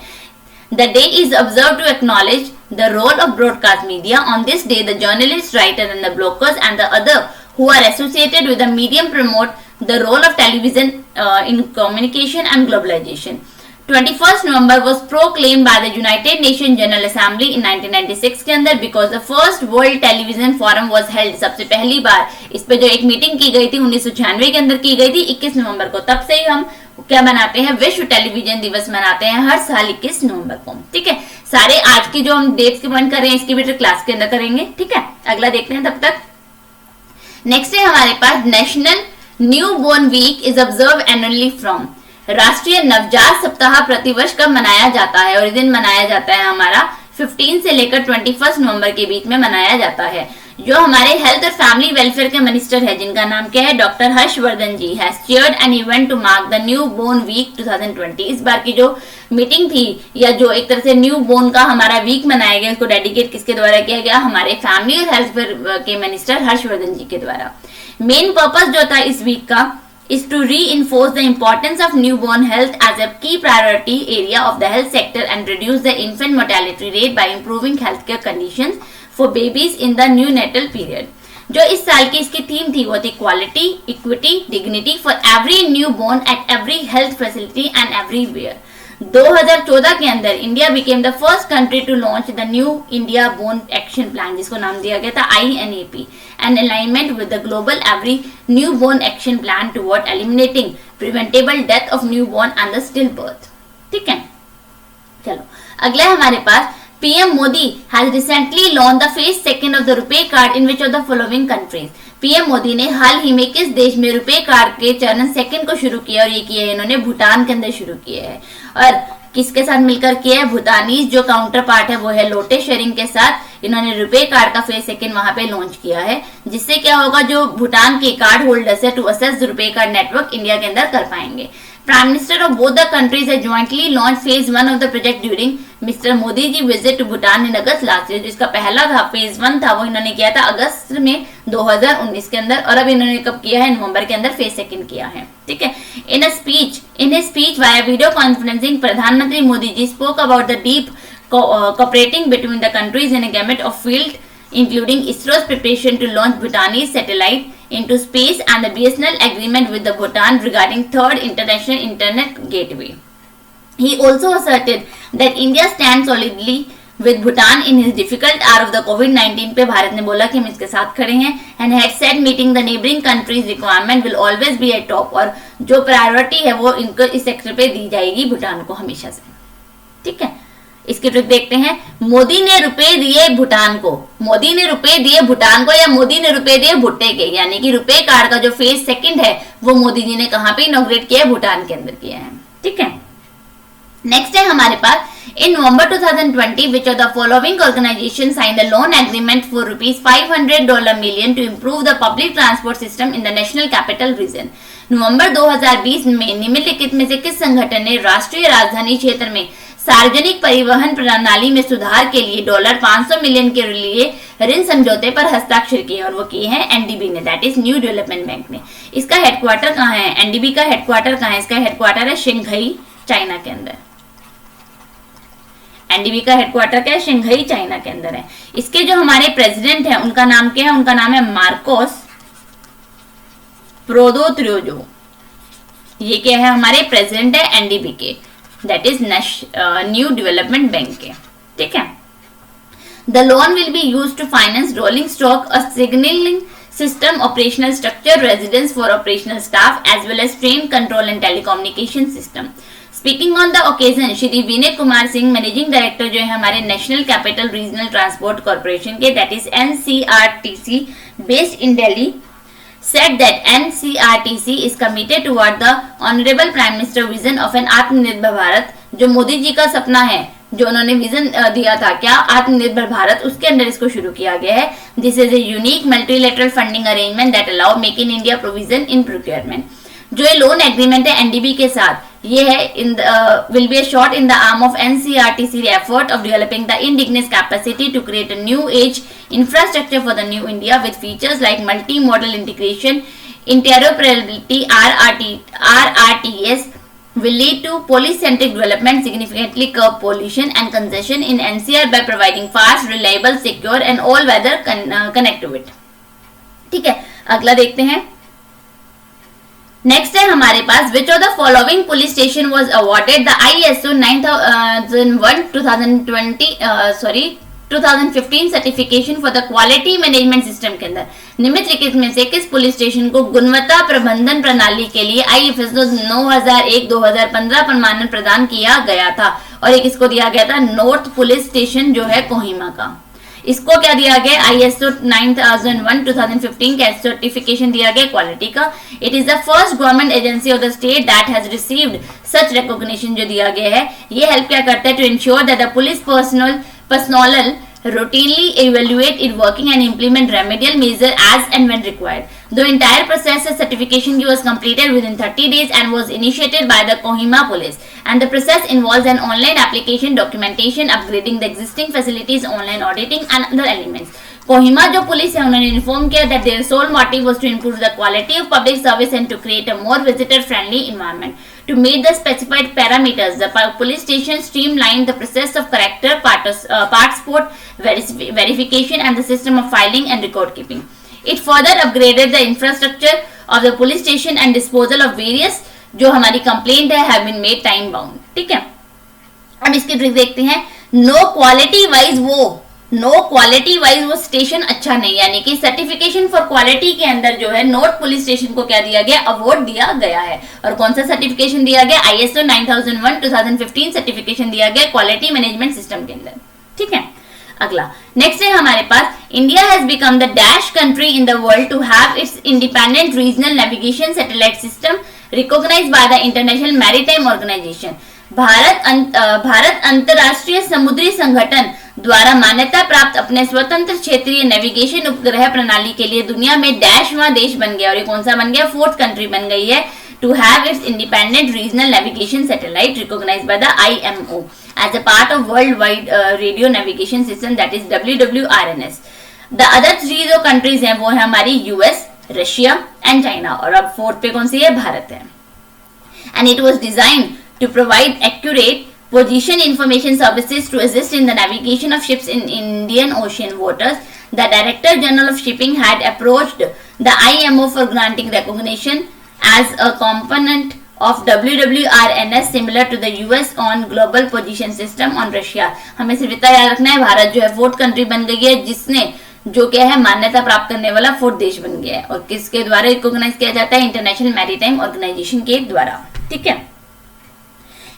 The day is observed to acknowledge the role of broadcast media. On this day, the journalists, writers, and the bloggers and the other who are associated with the medium promote the role of television in communication and globalization. 21st November was proclaimed by the United Nations General Assembly in 1996 के अंदर because the first World Television Forum was held. सबसे पहली बार इस पे जो एक meeting की गई थी 1996 के अंदर की गई थी 21 नवंबर को। तब से ही हम क्या मनाते हैं, विश्व टेलीविजन दिवस मनाते हैं हर साल 21 नवंबर को। ठीक है, सारे आज की जो हम डेट्स के पॉइंट कर रहे हैं इसकी भी क्लास के अंदर करेंगे। ठीक है, अगला देखते हैं तब तक। नेक्स्ट है हमारे पास national new born week is observe annually from. राष्ट्रीय नवजात सप्ताह प्रतिवर्ष कब मनाया जाता है, और इस दिन मनाया जाता है हमारा 15 से लेकर 21 नवंबर के बीच में मनाया जाता है। जो हमारे हेल्थ और फैमिली वेलफेयर के मिनिस्टर है जिनका नाम क्या है, doctor Harshvardhan ji, has chaired an event to mark the new born week 2020। इस बार की जो मीटिंग थी या जो एक तरह से न्यू बोर्न का हमारा वीक मनाया गया, उसको डेडिकेट किसके द्वारा किया गया, हमारे फैमिली और हेल्थ के मिनिस्टर हर्षवर्धन जी के द्वारा। मेन पर्पस जो था इस वीक का is to reinforce the importance of newborn health as a key priority area of the health sector and reduce the infant mortality rate by improving healthcare conditions for babies in the neonatal period। जो इस साल की इसकी theme थी वो थी quality, equity, dignity for every newborn at every health facility and everywhere. 2014 के अंदर India became the first country to launch the new India born action plan, जिसको नाम दिया गया था INAP, and alignment with the global every newborn action plan toward eliminating preventable death of newborn and the stillbirth. ठीक है, चलो अगला हमारे पास PM Modi has recently launched the phase second of the RuPay card in which of the following countries। PM Modi ने हाल ही में किस देश में रुपे कार्ड के चरण सेकंड को शुरू किया, और ये किया है इन्होंने भूटान के अंदर शुरू किया है। और किसके साथ मिलकर किया है, भूटानीज जो काउंटर पार्ट है वो है लोटे शेयरिंग के साथ इन्होंने रुपे कार्ड का फेज सेकंड वहां पे लॉन्च किया है, जिससे क्या होगा, जो भूटान के कार्ड होल्डर्स है to access RuPay card network India के अंदर कर पाएंगे। Prime Minister of both the countries have jointly launched phase 1 of the project during Mr. Modi ji visit to Bhutan in August last year। जिसका पहला था phase 1 था वो इन्होंने किया था अगस्त में 2019 के अंदर, और अब इन्होंने कब किया है, नवंबर के अंदर फेज सेकंड किया है। ठीक है, in his speech via video conferencing, प्रधानमंत्री Modi ji spoke about the deep cooperating between the countries in a gamut of field including ISRO's preparation to launch Bhutanese satellite into space and the BSNL agreement with the Bhutan regarding third international internet gateway। He also asserted that India stands solidly with Bhutan in his difficult hour of the COVID-19 पे भारत ने बोला कि हम इसके साथ खड़े हैं, and had said meeting the neighboring countries requirement will always be at top, और जो प्रायोरिटी है वो इनको इस सेक्टर पे दी जाएगी भूटान को हमेशा से। ठीक है, इसके ट्रिक देखते हैं। मोदी ने रुपए दिए भूटान को, मोदी ने रुपए दिए भूटान को, या मोदी ने रुपए दिए भुट्टे के, यानी कि रुपए कार्ड का जो फेज सेकंड है वो मोदी जी ने कहां पे इनॉग्रेट किया है, भूटान के अंदर किया है। ठीक है, नेक्स्ट है हमारे पास in November 2020 which of the following organizations signed a loan agreement for $500 million to improve the public transport system in the national capital region। नवंबर 2020 में निम्नलिखित में से किस संगठन ने राष्ट्रीय राजधानी क्षेत्र में सार्वजनिक परिवहन प्रणाली में सुधार के लिए $500 मिलियन के लिए ऋण समझौते पर हस्ताक्षर किए, और वो किए हैं एनडीबी ने, that is New Development bank ने। इसका हेडक्वार्टर कहाँ है, एनडीबी का हेडक्वार्टर कहाँ है, इसका हेडक्वार्टर है शंघाई चाइना के अंदर। एनडीबी का हेडक्वार्टर क्या है, शंघाई चाइना के अंदर है। इसके जो हमारे प्रेसिडेंट हैं उनका नाम क्या है, उनका नाम है मार्कोस प्रोदोत्रोजो। ये क्या है, हमारे प्रेसिडेंट है एनडीबी के, that is New Development Bank के। ठीक है, the loan will be used to finance rolling stock, a signalling system, operational structure, residence for operational staff as well as train control and telecommunication system। Speaking on the occasion Shri Vinay Kumar Singh, managing director जो है हमारे national capital regional transport corporation के, that is NCRTC based in Delhi, said that NCRTC is committed toward the honorable prime minister vision of an आत्मनिर्भर भारत। जो मोदी जी का सपना है, जो उन्होंने विजन दिया था क्या, आत्मनिर्भर भारत, उसके अंदर इसको शुरू किया गया है। This is a unique multilateral funding arrangement that allow make in India provision in procurement. जो ये लोन एग्रीमेंट है एनडीबी के साथ, ये है will be a shot in the arm of NCRTC effort of developing the indigenous capacity to create a new age infrastructure for the new India with features like multi-modal integration, interoperability, RRTS will lead to policy-centric development, significantly curb pollution and congestion in NCR by providing fast, reliable, secure and all-weather connectivity। ठीक है, अगला देखते हैं। Next है हमारे पास which of the following police station was awarded the ISO 2015 certification for the quality management system के अंदर निम्नलिखित में से किस पुलिस स्टेशन को गुणवत्ता प्रबंधन प्रणाली के लिए IFSO 9001-2015 प्रमाणन प्रदान किया गया था, और एक इसको दिया गया था नॉर्थ पुलिस स्टेशन जो है कोहिमा का। इसको क्या दिया गया, ISO 9001-2015 का सर्टिफिकेशन दिया गया क्वालिटी का। It is the first government agency of the state that has received such recognition. जो दिया गया है ये हेल्प क्या करता है, to ensure that the police personnel routinely evaluate its working and implement remedial measures as and when required. The entire process of certification was completed within 30 days and was initiated by the Kohima police. And the process involves an online application, documentation, upgrading the existing facilities, online auditing and other elements. Kohima जो police है उन्होंने inform किया that their sole motive was to improve the quality of public service and to create a more visitor friendly environment. To meet the specified parameters, the police station streamlined the process of character passport verification and the system of filing and record keeping. It further upgraded the infrastructure of the police station and disposal of various जो हमारी complaint है have been made time bound. ठीक है, अब इसकी trick देखते हैं. No quality wise वो स्टेशन अच्छा नहीं, यानी कि सर्टिफिकेशन फॉर क्वालिटी के अंदर जो है नॉर्थ पुलिस स्टेशन को क्या दिया गया, अवार्ड दिया गया है. और कौन सा सर्टिफिकेशन दिया गया, ISO 9001 2015 सर्टिफिकेशन दिया गया क्वालिटी मैनेजमेंट सिस्टम के अंदर. ठीक है, अगला नेक्स्ट है हमारे पास. India has become the dash country in the world to have its independent regional navigation satellite system recognised by the international maritime organisation. Bharat अंतरराष्ट्रीय समुद्री संगठन द्वारा मान्यता प्राप्त अपने स्वतंत्र क्षेत्रीय नेविगेशन उपग्रह प्रणाली के लिए दुनिया में डैशवां देश बन गया. और ये कौन सा बन गया, फोर्थ कंट्री बन गई है to have its independent regional navigation satellite recognised by the IMO as a part of worldwide radio navigation system, that is WWRNS. The other three जो countries हैं वो है हमारी US, रशिया एंड चाइना. और अब फोर्थ पे कौन सी है, भारत है. And it was designed to provide accurate position information services to assist in the navigation of ships in Indian Ocean waters. The Director General of Shipping had approached the IMO for granting recognition as a component of WWRNS similar to the US on global position system on Russia. हमें सिर्फ इतना याद रखना है, भारत जो है fourth country बन गई है जिसने जो क्या है मान्यता प्राप्त करने वाला फोर्थ देश बन गया है. और किसके द्वारा रिकॉग्नाइज किया जाता है, इंटरनेशनल मैरीटाइम ऑर्गेनाइजेशन के द्वारा. ठीक है,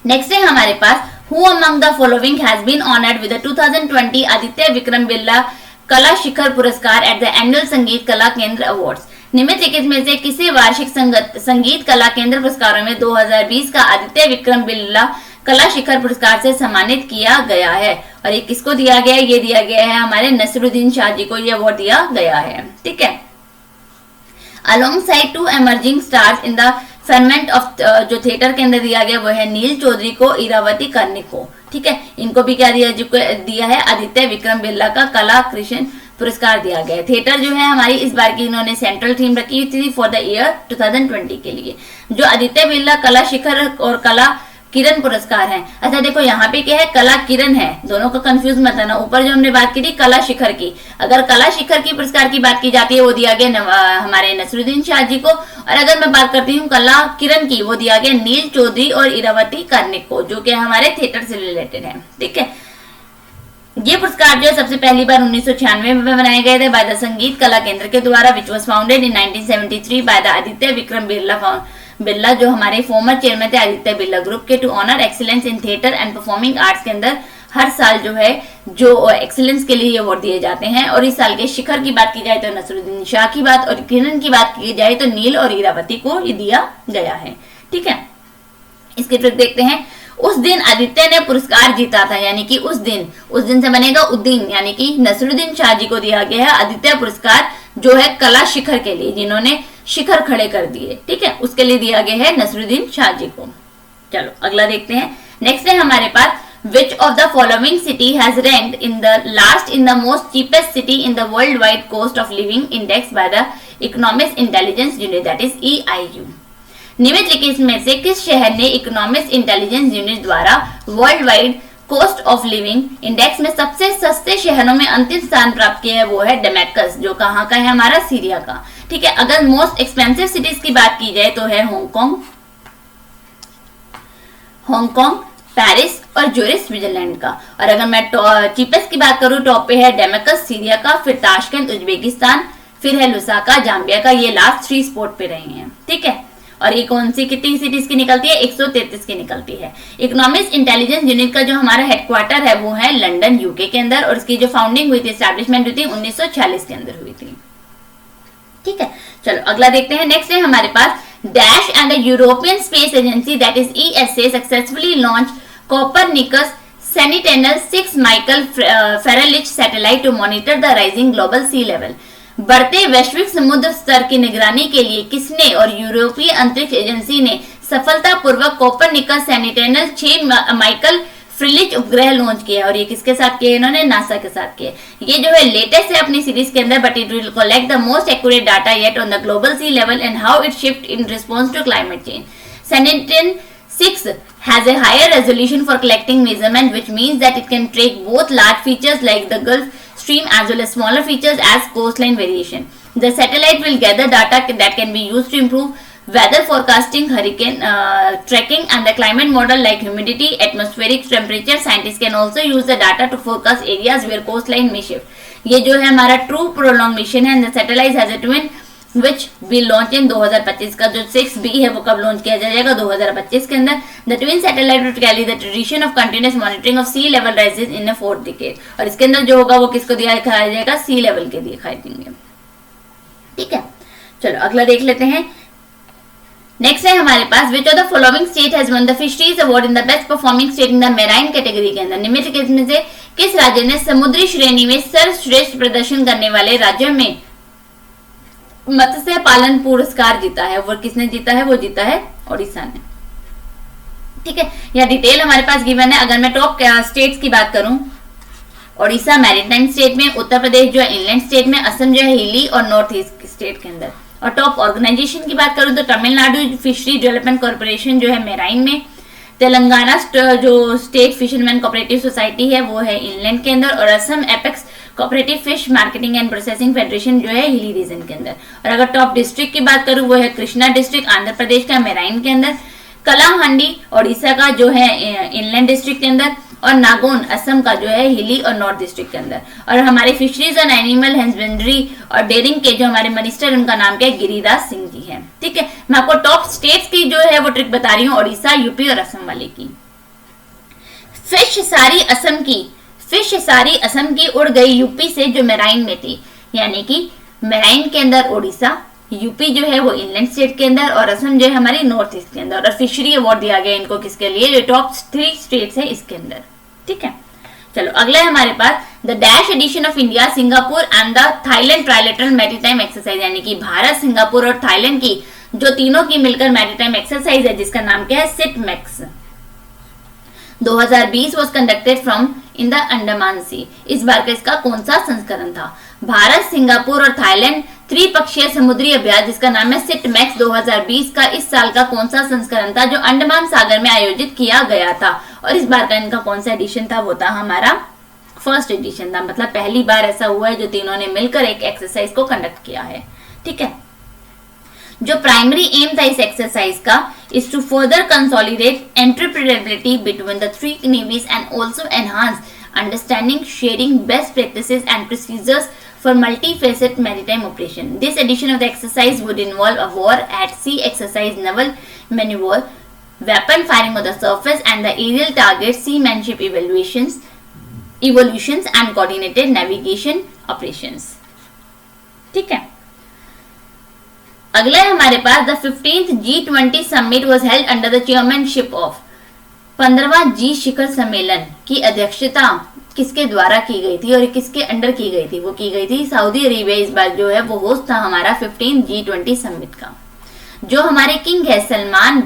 नेक्स्ट है हमारे पास. Who among the following has been honored with the 2020 Aditya Vikram Birla कला शिखर पुरस्कार at the annual संगीत कला केंद्र अवार्ड्स. निम्नलिखित में से किसी वार्षिक संगीत कला केंद्र पुरस्कारों में 2020 का आदित्य विक्रम बिरला कला शिखर पुरस्कार से सम्मानित किया गया है. और ये किसको दिया गया है, ये दिया गया है हमारे नसरुद्दीन शाह जी को ये अवार्ड दिया गया है. ठीक है, alongside two emerging stars in the ferment of जो थिएटर के अंदर दिया गया वो है नील चौधरी को, इरावती कर्णिक को. ठीक है, इनको भी क्या दिया है, आदित्य विक्रम बिरला का कला कृष्ण पुरस्कार दिया गया है. थिएटर जो है हमारी इस बार की इन्होंने सेंट्रल थीम रखी थी फॉर द ईयर 2020 के लिए. जो आदित्य बिरला कला शिखर और कला किरण पुरस्कार है. अच्छा देखो यहाँ पे क्या है, कला किरण है, दोनों को कंफ्यूज मत करना. ऊपर जो हमने बात की थी कला शिखर की, अगर कला शिखर की पुरस्कार की बात की जाती है वो दिया गया हमारे नसरुद्दीन शाह जी को. और अगर मैं बात करती हूँ कला किरण की, वो दिया गया नील चौधरी और इरावती कार्निक को, जो कि हमारे थिएटर से रिलेटेड है. ठीक है, ये पुरस्कार जो है सबसे पहली बार 1996 में बनाए गए थे बाय द संगीत कला केंद्र के द्वारा, which was founded in 1973 by the Aditya Vikram Birla जो हमारे फॉर्मर चेयरमैन थे आदित्य बिरला ग्रुप के, to honour excellence in theatre and performing arts के अंदर हर साल जो है जो एक्सीलेंस के लिए अवार्ड दिए जाते हैं. और इस साल के शिखर की बात की जाए तो नसरुद्दीन शाह की बात, और किरण की बात की जाए तो नील और इरावती को ये दिया गया है. ठीक है, इसके ट्रिक देखते हैं. उस दिन आदित्य ने पुरस्कार जीता था, यानी कि उस दिन से बनेगा उद्दीन, यानी कि नसरुद्दीन शाह जी को दिया गया है आदित्य पुरस्कार जो है कला शिखर के लिए, जिन्होंने शिखर खड़े कर दिए. ठीक है, उसके लिए दिया गया है नसरुद्दीन शाह जी को. चलो अगला देखते हैं. नेक्स्ट है हमारे पास, which of the following city has ranked in the last in the most cheapest city in the worldwide cost of living index by the Economist Intelligence Unit, that is EIU. निम्नलिखित में से किस शहर ने economics intelligence unit द्वारा world wide cost of living index में सबसे सस्ते शहरों में अंतिम स्थान प्राप्त किया है, वो है डेमेस्कस, जो कहाँ का है, हमारा सीरिया का. ठीक है, अगर मोस्ट एक्सपेंसिव सिटीज की बात की जाए तो है हांगकांग, पेरिस और ज्यूरिख स्विट्जरलैंड का. और अगर मैं चीपेस्ट की बात करूं, टॉप पे है डेमेस्कस सीरिया का, फिर ताशकंद उज्बेकिस्तान, फिर है लुसाका जाम्बिया का. ये लास्ट 3 स्पॉट पे रहे हैं. ठीक है, और ये कौन सी कितनी सिटीज की निकलती है, 133 की निकलती है. इकोनॉमिक्स इंटेलिजेंस यूनिट का जो हमारा हेडक्वार्टर है वो है लंदन यूके के अंदर, और इसकी जो फाउंडिंग हुई थी, एस्टैब्लिशमेंट हुई थी 1946 के अंदर हुई थी. ठीक है, चलो अगला देखते हैं. नेक्स्ट है हमारे पास, dash and the European space agency that is ESA successfully launch Copernicus Sentinel-6 Michael Ferrelich satellite to monitor the rising global sea level. बढ़ते वैश्विक समुद्र स्तर की निगरानी के लिए किसने और यूरोपीय अंतरिक्ष एजेंसी ने सफलतापूर्वक कोपरनिकस सेंटिनेल-6 माइकल फ्रिलिच उपग्रह लॉन्च किया, और ये किसके साथ किया? इन्होंने नासा के साथ किया। ये जो है लेटेस्ट है अपनी सीरीज के अंदर, but it will collect the most accurate data yet on the global sea level and how it shift in response to climate change. Sentinel-6 has a higher resolution for collecting measurement, which means that it can track both large features like the Gulf Stream as well as smaller features as coastline variation. The satellite will gather data that can be used to improve weather forecasting, hurricane tracking, and the climate model like humidity, atmospheric temperature. Scientists can also use the data to forecast areas where coastline may shift. ये जो है हमारा true prolong mission है। The satellite has a twin which will launch in 2025 का जो 6B है वो कब लॉन्च किया जाएगा? 2025 के अंदर। The twin satellite will carry the tradition of continuous monitoring of sea level rises in a fourth decade. और इसके अंदर जो होगा वो किसको दिखाया जाएगा? सी लेवल के दिखाई देंगे। ठीक है, चलो अगला देख लेते हैं। नेक्स्ट है हमारे पास which of the following state has won the fisheries award in the best performing state in the marine category के अंदर निम्नलिखित में से किस राज्य ने समुद्री श्रेणी में सर्वश्रेष्ठ प्रदर्शन करने वाले राज्यों में मत्स्य पालन पुरस्कार जीता है? वो किसने जीता है? वो जीता है ओडिशा ने। ठीक है, यह डिटेल हमारे पास गिवन है। अगर मैं टॉप स्टेट्स की बात करूं, ओडिशा मैरीटाइम स्टेट में, उत्तर प्रदेश जो है इंलैंड स्टेट में, असम जो है हिली और नॉर्थ ईस्ट स्टेट के अंदर। और टॉप ऑर्गेनाइजेशन की बात करूं तो तमिलनाडु फिशरी डेवलपमेंट कॉर्पोरेशन जो है मेराइन में, तेलंगाना जो स्टेट फिशरमैन कोऑपरेटिव सोसाइटी है वो है इंलैंड के अंदर, और Assam apex cooperative fish marketing and processing federation जो है हिली रीजन के अंदर। और अगर टॉप डिस्ट्रिक्ट की बात करूं वो है कृष्णा डिस्ट्रिक्ट आंध्र प्रदेश का मेराइन के अंदर, कलाहांडी ओडिशा का जो है इंलैंड डिस्ट्रिक्ट के अंदर, और नागौन असम का जो है हिली और नॉर्थ डिस्ट्रिक्ट के अंदर। और हमारे फिशरीज एंड एनिमल हस्बेंड्री और डेयरिंग के जो हमारे मिनिस्टर उनका नाम क्या है? गिरिराज सिंह जी है। ठीक है, मैं आपको टॉप स्टेट्स की जो है वो ट्रिक बता रही हूँ, ओडिशा, यूपी और असम वाले की। फिश सारी असम की उड़ गई यूपी से जो मेराइन में थी, यानी कि मेराइन के अंदर ओडिशा, यूपी जो है वो इंलैंड स्टेट के अंदर, और असम जो है हमारी नॉर्थ ईस्ट के अंदर। और फिशरी अवार्ड दिया गया इनको किसके लिए? जो टॉप 3 स्टेट्स है इसके अंदर। ठीक है, चलो अगला है हमारे पास the dash edition of India, Singapore and the Thailand trilateral maritime exercise, यानी कि भारत, सिंगापुर और थाईलैंड की जो तीनों की मिलकर मैरीटाइम एक्सरसाइज है जिसका नाम क्या है? सिटमैक्स 2020 was conducted from in the Andaman सी। इस बार का इसका कौन सा संस्करण था? भारत, सिंगापुर और थाईलैंड त्रिपक्षीय समुद्री अभ्यास जिसका नाम है सिटमैक्स 2020 का इस साल का कौन सा संस्करण था जो अंडमान सागर में आयोजित किया गया था? और इस बार का इनका कौन सा एडिशन था? वो था हमारा फर्स्ट एडिशन था, मतलब पहली बार ऐसा हुआ है जो तीनों ने मिलकर एक एक्सरसाइज को कंडक्ट किया है। ठीक है, जो प्राइमरी एम था इस एक्सरसाइज का is to further consolidate interpretability between the three navies and also enhance understanding, sharing best practices and procedures for multi-facet maritime operation. This edition of the exercise would involve a war at sea exercise, naval maneuver, weapon firing on the surface, and the aerial target seamanship evolutions and coordinated navigation operations. ठीक है, अगला है हमारे पास the 15th G20 summit was held under the chairmanship of 15वां G शिखर सम्मेलन की अध्यक्षता किसके द्वारा की गई थी और किसके अंडर की गई थी? वो की गई थी सऊदी अरेबिया। इस बार जो है वो होस्ट था हमारा 15 G20 समिट का। जो हमारे किंग है सलमान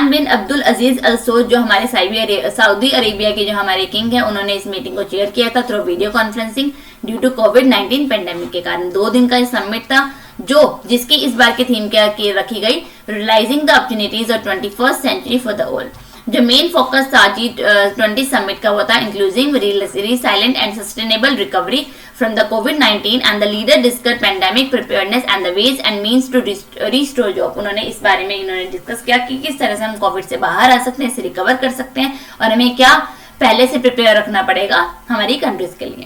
बिन अब्दुल अजीज अल सऊद, जो हमारे सऊदी अरेबिया के जो हमारे किंग है, उन्होंने इस मीटिंग को चेयर किया था through video conferencing due to covid pandemic के कारण। 2 दिन का ये समिट था जिसकी इस बार की थीम क्या रखी गई? Realising the opportunities of 21st century for the world. जो मेन फोकस था G20 समिट का वो था inclusive, resilient and sustainable recovery from the कोविड-19 and the leader discuss pandemic preparedness and the ways and means to restore job. उन्होंने इस बारे में डिस्कस किया कि किस तरह से हम कोविड से बाहर आ सकते हैं, इसे रिकवर कर सकते हैं और हमें क्या पहले से प्रिपेयर रखना पड़ेगा हमारी कंट्रीज के लिए।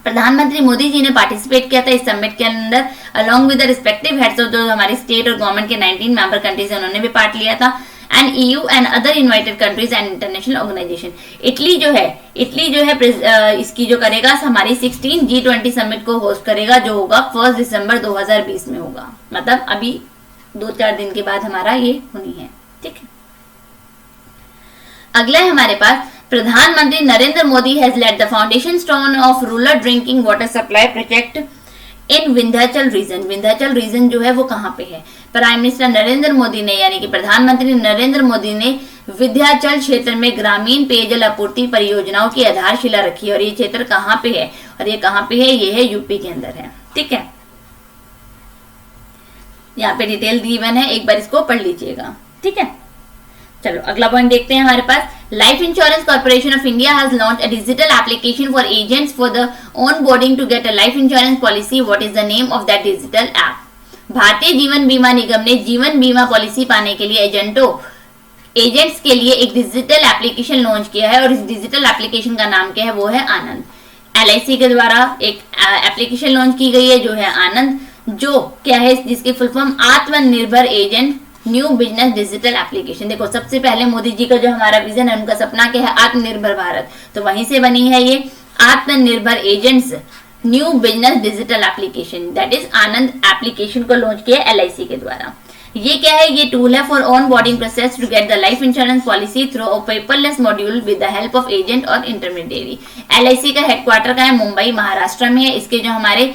प्रधानमंत्री मोदी जी ने पार्टिसिपेट किया था इस समिट के अंदर along with the respective heads of जो हमारे स्टेट और गवर्नमेंट के 19 मेंबर कंट्रीज हैं, उन्होंने भी पार्ट लिया था, and EU and other invited countries and international organisation. Italy जो है इसकी जो करेगा हमारी 16 G20 समिट को होस्ट करेगा, जो होगा 1 दिसंबर 2020 में होगा, मतलब अभी 2-4 दिन के बाद हमारा ये होनी है। ठीक है, अगला है हमारे पास, प्रधानमंत्री Narendra Modi has laid the foundation stone of rural drinking water supply project in Vindhyachal region. Vindhyachal region जो है वो कहाँ पे है? प्राइम मिनिस्टर नरेंद्र मोदी ने, यानी कि प्रधानमंत्री नरेंद्र मोदी ने विंध्याचल क्षेत्र में ग्रामीण पेयजल आपूर्ति परियोजनाओं की आधारशिला रखी है। और ये क्षेत्र कहाँ पे है? और ये कहाँ पे है? ये है यूपी के अंदर है। ठीक है, यहाँ पे डिटेल दी हुई है, एक बार इसको पढ़ लीजिएगा। ठीक है, चलो अगला पॉइंट देखते हैं हमारे पास। Life insurance corporation of India has launch a digital application for agents for the on boarding to get a life insurance policy. What is the name of that digital app? Bharatiya Jeevan बीमा निगम ने जीवन बीमा policy पाने के लिए agents के लिए एक डिजिटल एप्लीकेशन लॉन्च किया है। और इस डिजिटल एप्लीकेशन का नाम क्या है? वो है आनंद। LIC के द्वारा एक एप्लीकेशन लॉन्च की गई है जो है आनंद, जो क्या है, जिसकी फुल फॉर्म आत्मनिर्भर agent new business digital application. देखो, सबसे पहले मोदी जी का जो हमारा विजन है, उनका सपना क्या है? आत्मनिर्भर भारत। तो वहीं से बनी है ये आत्मनिर्भर agents new business digital application, that is Anand application को लॉन्च किया LIC के द्वारा। ये क्या है? ये टूल है for onboarding process to get the life insurance policy through a paperless module with the help of agent और इंटरमीडिएरी। LIC का हेडक्वार्टर का है मुंबई महाराष्ट्र में है। इसके जो हमारे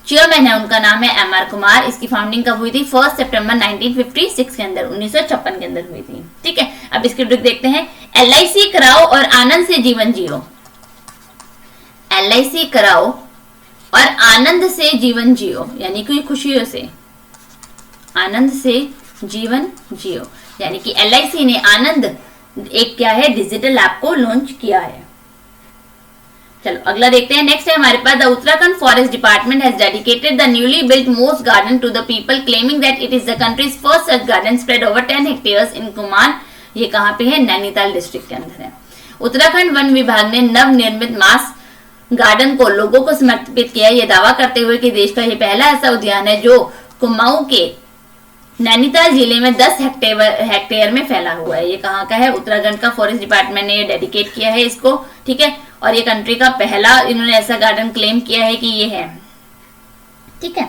चेयरमैन है उनका नाम है MR कुमार। इसकी फाउंडिंग कब हुई थी? 1 सितंबर 1956 के अंदर, 1956 के अंदर हुई थी। ठीक है, अब इसके ट्रिक देखते हैं। LIC कराओ और आनंद से जीवन जियो। LIC कराओ और आनंद से जीवन जियो, यानी कि खुशियों से आनंद से जीवन जियो, यानी कि LIC ने आनंद एक क्या है, डिजिटल ऐप को लॉन्च किया है। चलो अगला देखते हैं। नेक्स्ट है हमारे पास, the Uttarakhand forest department has dedicated the newly built moss garden to the people, claiming that it is the country's first such garden spread over 10 hectares in Kumaon. ये कहाँ पे है? नैनीताल डिस्ट्रिक्ट के अंदर है। उत्तराखंड वन विभाग ने नव निर्मित मास गार्डन को लोगों को समर्पित किया, यह दावा करते हुए कि देश का यह पहला ऐसा उद्यान है जो कुमाऊं के नैनीताल जिले में 10 हेक्टेयर में फैला हुआ है। ये कहाँ का है? उत्तराखंड का फॉरेस्ट डिपार्टमेंट ने ये डेडिकेट किया है इसको। ठीक है, और ये कंट्री का पहला इन्होंने ऐसा गार्डन क्लेम किया है कि ये है। ठीक है,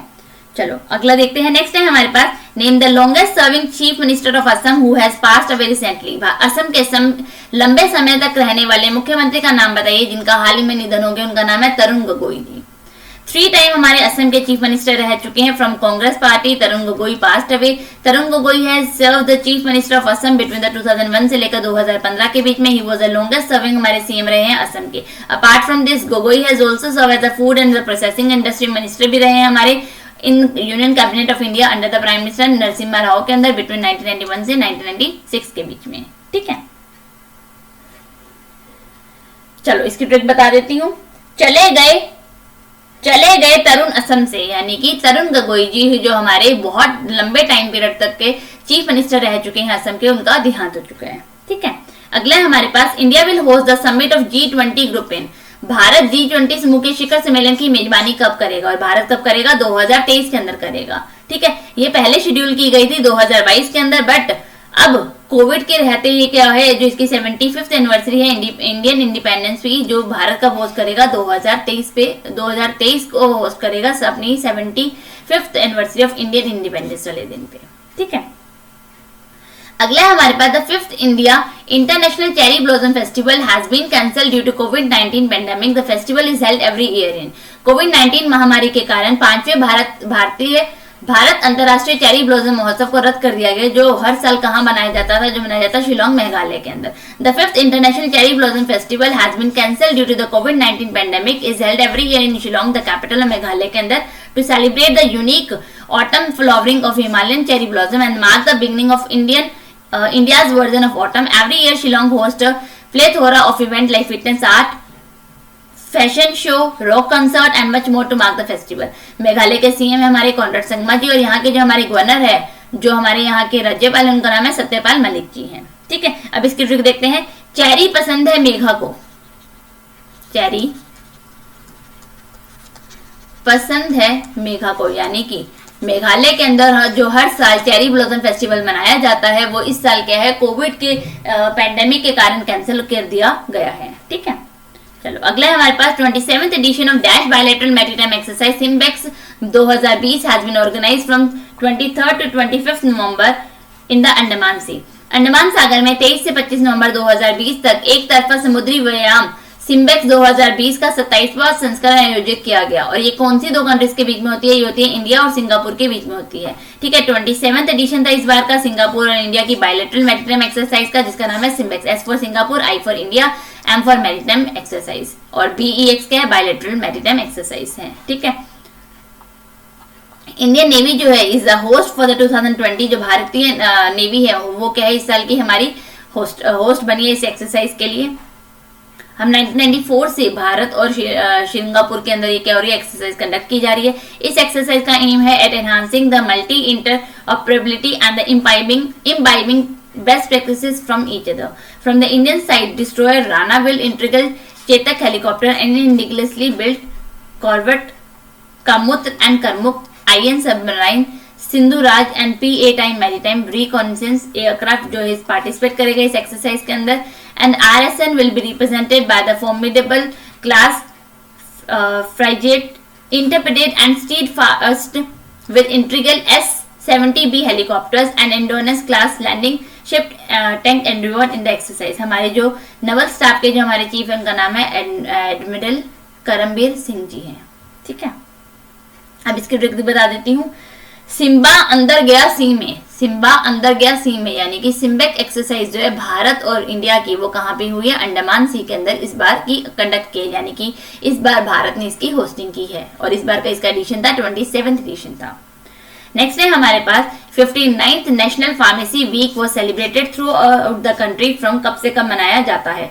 चलो अगला देखते हैं। नेक्स्ट है हमारे पास, name the longest serving chief minister of Assam who has passed away recently. Assam के लंबे समय तक रहने वाले मुख्यमंत्री का नाम बताइए जिनका हाल ही में निधन हो गया। उनका नाम है तरुण गोगोई जी। 3 टाइम हमारे असम के चीफ मिनिस्टर रह चुके हैं from Congress party. Tarun Gogoi passed away. Tarun Gogoi has serve the chief minister of Assam between the 2001 से लेकर 2015 के बीच में। He was the longest serving हमारे सीएम रहे हैं असम के। Apart from this, Gogoi has also serve as the food and the processing industry minister भी रहे हैं हमारे in union cabinet of India under the prime minister Narasimha Rao के अंदर बिटवीन 1991 से 1996 के बीच में। ठीक है, चलो इसकी ट्रिक बता देती हूँ। चले गए तरुण असम से, यानी कि तरुण गोगोई जी जो हमारे बहुत लंबे टाइम पीरियड तक के चीफ मिनिस्टर रह चुके हैं असम के, उनका देहांत हो चुका है। ठीक है, अगला है हमारे पास, India will host the summit of G20 group in. Bharat G20 समूह के शिखर सम्मेलन की मेजबानी कब करेगा? और भारत कब करेगा? 2023 के अंदर करेगा। ठीक है, ये पहले शेड्यूल की गई थी 2022 के अंदर, बट अब कोविड के रहते ये क्या है, जो इसकी 75th एनिवर्सरी है इंडियन इंडिपेंडेंस की, जो भारत का होस्ट करेगा 2023 को होस्ट करेगा अपनी 75th anniversary of Indian independence वाले दिन पे। ठीक है, अगला है हमारे पास, the 5th India international cherry blossom festival has been cancel due to covid pandemic. The festival is held every year in. COVID महामारी के कारण 5वें भारत अंतरराष्ट्रीय चेरी ब्लॉसम महोत्सव को रद्द कर दिया गया, जो हर साल कहाँ मनाया जाता था? जो मनाया जाता है शिलोंग मेघालय के अंदर। The 5th international cherry blossom festival has been cancel due to the कोविड-19 pandemic is held every year in Shillong, the capital of Meghalaya के अंदर, to celebrate the unique autumn flowering of Himalayan cherry blossom and mark the beginning of India's version of autumn. Every year Shillong hosts a plethora of events like fitness art, fashion show, rock concert and much more to mark the festival. Meghalaya के CM है हमारे Conrad Sangma जी, और यहाँ के जो हमारे governor है, जो हमारे यहाँ के राज्यपाल है, उनका नाम है सत्यपाल मलिक जी हैं। ठीक है, अब इसकी ट्रिक देखते हैं। चेरी पसंद है मेघा को। चेरी पसंद है मेघा को, यानी कि मेघालय के अंदर जो हर साल चेरी ब्लॉसम फेस्टिवल मनाया जाता है, वो इस साल क्या है, कोविड के पैंडेमिक के कारण कैंसिल कर दिया गया है। ठीक है, चलो अगला है हमारे पास, 27th edition of dash bilateral maritime exercise SIMBEX 2020 has been organised from 23rd to 25th November in the Andaman sea. Andaman सागर में 23 से 25 नवंबर 2020 तक एक तरफा समुद्री व्यायाम सिम्बेक्स 2020 का 27वां संस्करण आयोजित किया गया। और ये कौन सी दो कंट्रीज के बीच में होती है? ये होती है इंडिया और सिंगापुर के बीच में होती है। ठीक है, 27th एडिशन था इस बार का सिंगापुर और इंडिया की बायलैटरल मैरीटाइम एक्सरसाइज का, जिसका नाम है SIMBEX. S for Singapore, I for India, M for maritime exercise, और BEX क्या है? बायलैटरल मैरीटाइम एक्सरसाइज है। ठीक है, इंडियन नेवी जो है is the host for the 2020, जो भारतीय नेवी है वो क्या है? इस साल की हमारी होस्ट बनी है इस एक्सरसाइज के लिए। हम 1994 से भारत और सिंगापुर के अंदर ये क्या हो रही है? एक्सरसाइज कंडक्ट की जा रही है। इस एक्सरसाइज का एम है at enhancing the multi interoperability and the imbibing best practices from each other. From the Indian side, destroyer रानाविल, integral Chetak helicopter and indigenously built corvette Kamorta and Karmuk, IN submarine Sindhuraj and P8I maritime reconnaissance aircraft जो है participate करेगा इस exercise के अंदर। And RSN will be represented by the formidable class frigate interpreted and Steadfast with integral S-70B helicopters and Endurance class landing ship tank Endeavour in the exercise. हमारे जो Naval staff के जो हमारे चीफ है उनका नाम है एडमिरल करमबीर सिंह जी हैं। ठीक है, अब इसकी ट्रिक बता देती हूँ। सिम्बा अंदर गया सी में, सिम्बा अंदर गया सी में, यानी कि सिम्बेक एक्सरसाइज जो है भारत और इंडिया की वो कहाँ पे हुई है? अंडमान सी के अंदर इस बार की कंडक्ट की, यानी कि इस बार भारत ने इसकी होस्टिंग की है। और इस बार का इसका एडिशन था 27th एडिशन था। नेक्स्ट है हमारे पास 59th नेशनल फार्मेसी वीक वो celebrated through out the country from, कब से कब मनाया जाता है?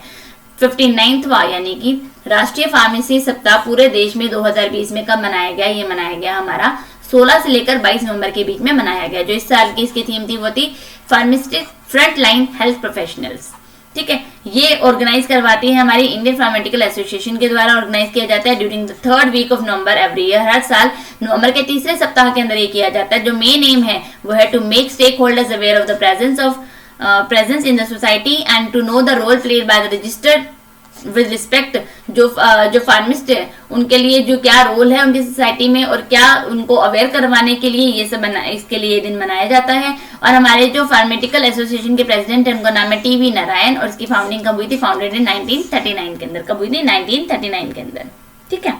59वां यानी कि राष्ट्रीय फार्मेसी सप्ताह पूरे देश में 2020 में कब मनाया गया? ये मनाया गया हमारा 16 से लेकर 22 नवंबर के बीच में मनाया गया। जो इस साल की इसकी थीम थी वो थी pharmaceutics front line health professionals. ठीक है, ये ऑर्गेनाइज करवाती है हमारी इंडियन फार्मास्यूटिकल एसोसिएशन के द्वारा ऑर्गेनाइज किया जाता है during the 3rd week of November every year. हर साल नवंबर के तीसरे सप्ताह के अंदर ये किया जाता है। जो मेन एम है वो है to make stakeholders aware of the presence in the society and to know the role played by the registered with respect। जो फार्मिस्ट है उनके लिए जो क्या रोल है उनकी सोसाइटी में और क्या उनको अवेयर करवाने के लिए ये सब इसके लिए ये दिन मनाया जाता है। और हमारे जो फार्मेटिकल एसोसिएशन के प्रेसिडेंट है उनका नाम है TV नारायण और इसकी फाउंडिंग कब हुई थी? फाउंडेड इन 1939 के अंदर। कब हुई थी? 1939 के अंदर। ठीक है,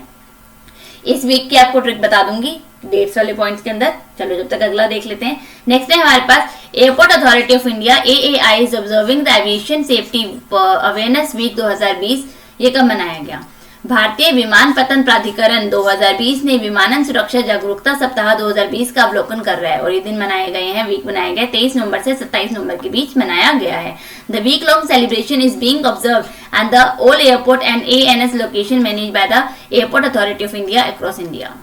इस वीक की आपको ट्रिक बता दूंगी डेट्स वाले पॉइंट्स के अंदर। चलो जब तक अगला देख लेते हैं। नेक्स्ट है हमारे पास airport authority of India AAI is observing the aviation safety awareness week 2020। ये कब मनाया गया? भारतीय विमानपत्तन प्राधिकरण 2020 ने विमानन सुरक्षा जागरूकता सप्ताह 2020 का अवलोकन कर रहा है और ये दिन मनाए गए हैं, वीक मनाए गए 23 नवंबर से 27 नवंबर के बीच मनाया गया है। The week long celebration is being observe and the all airport and ANS location manage by the Airport authority of India across India.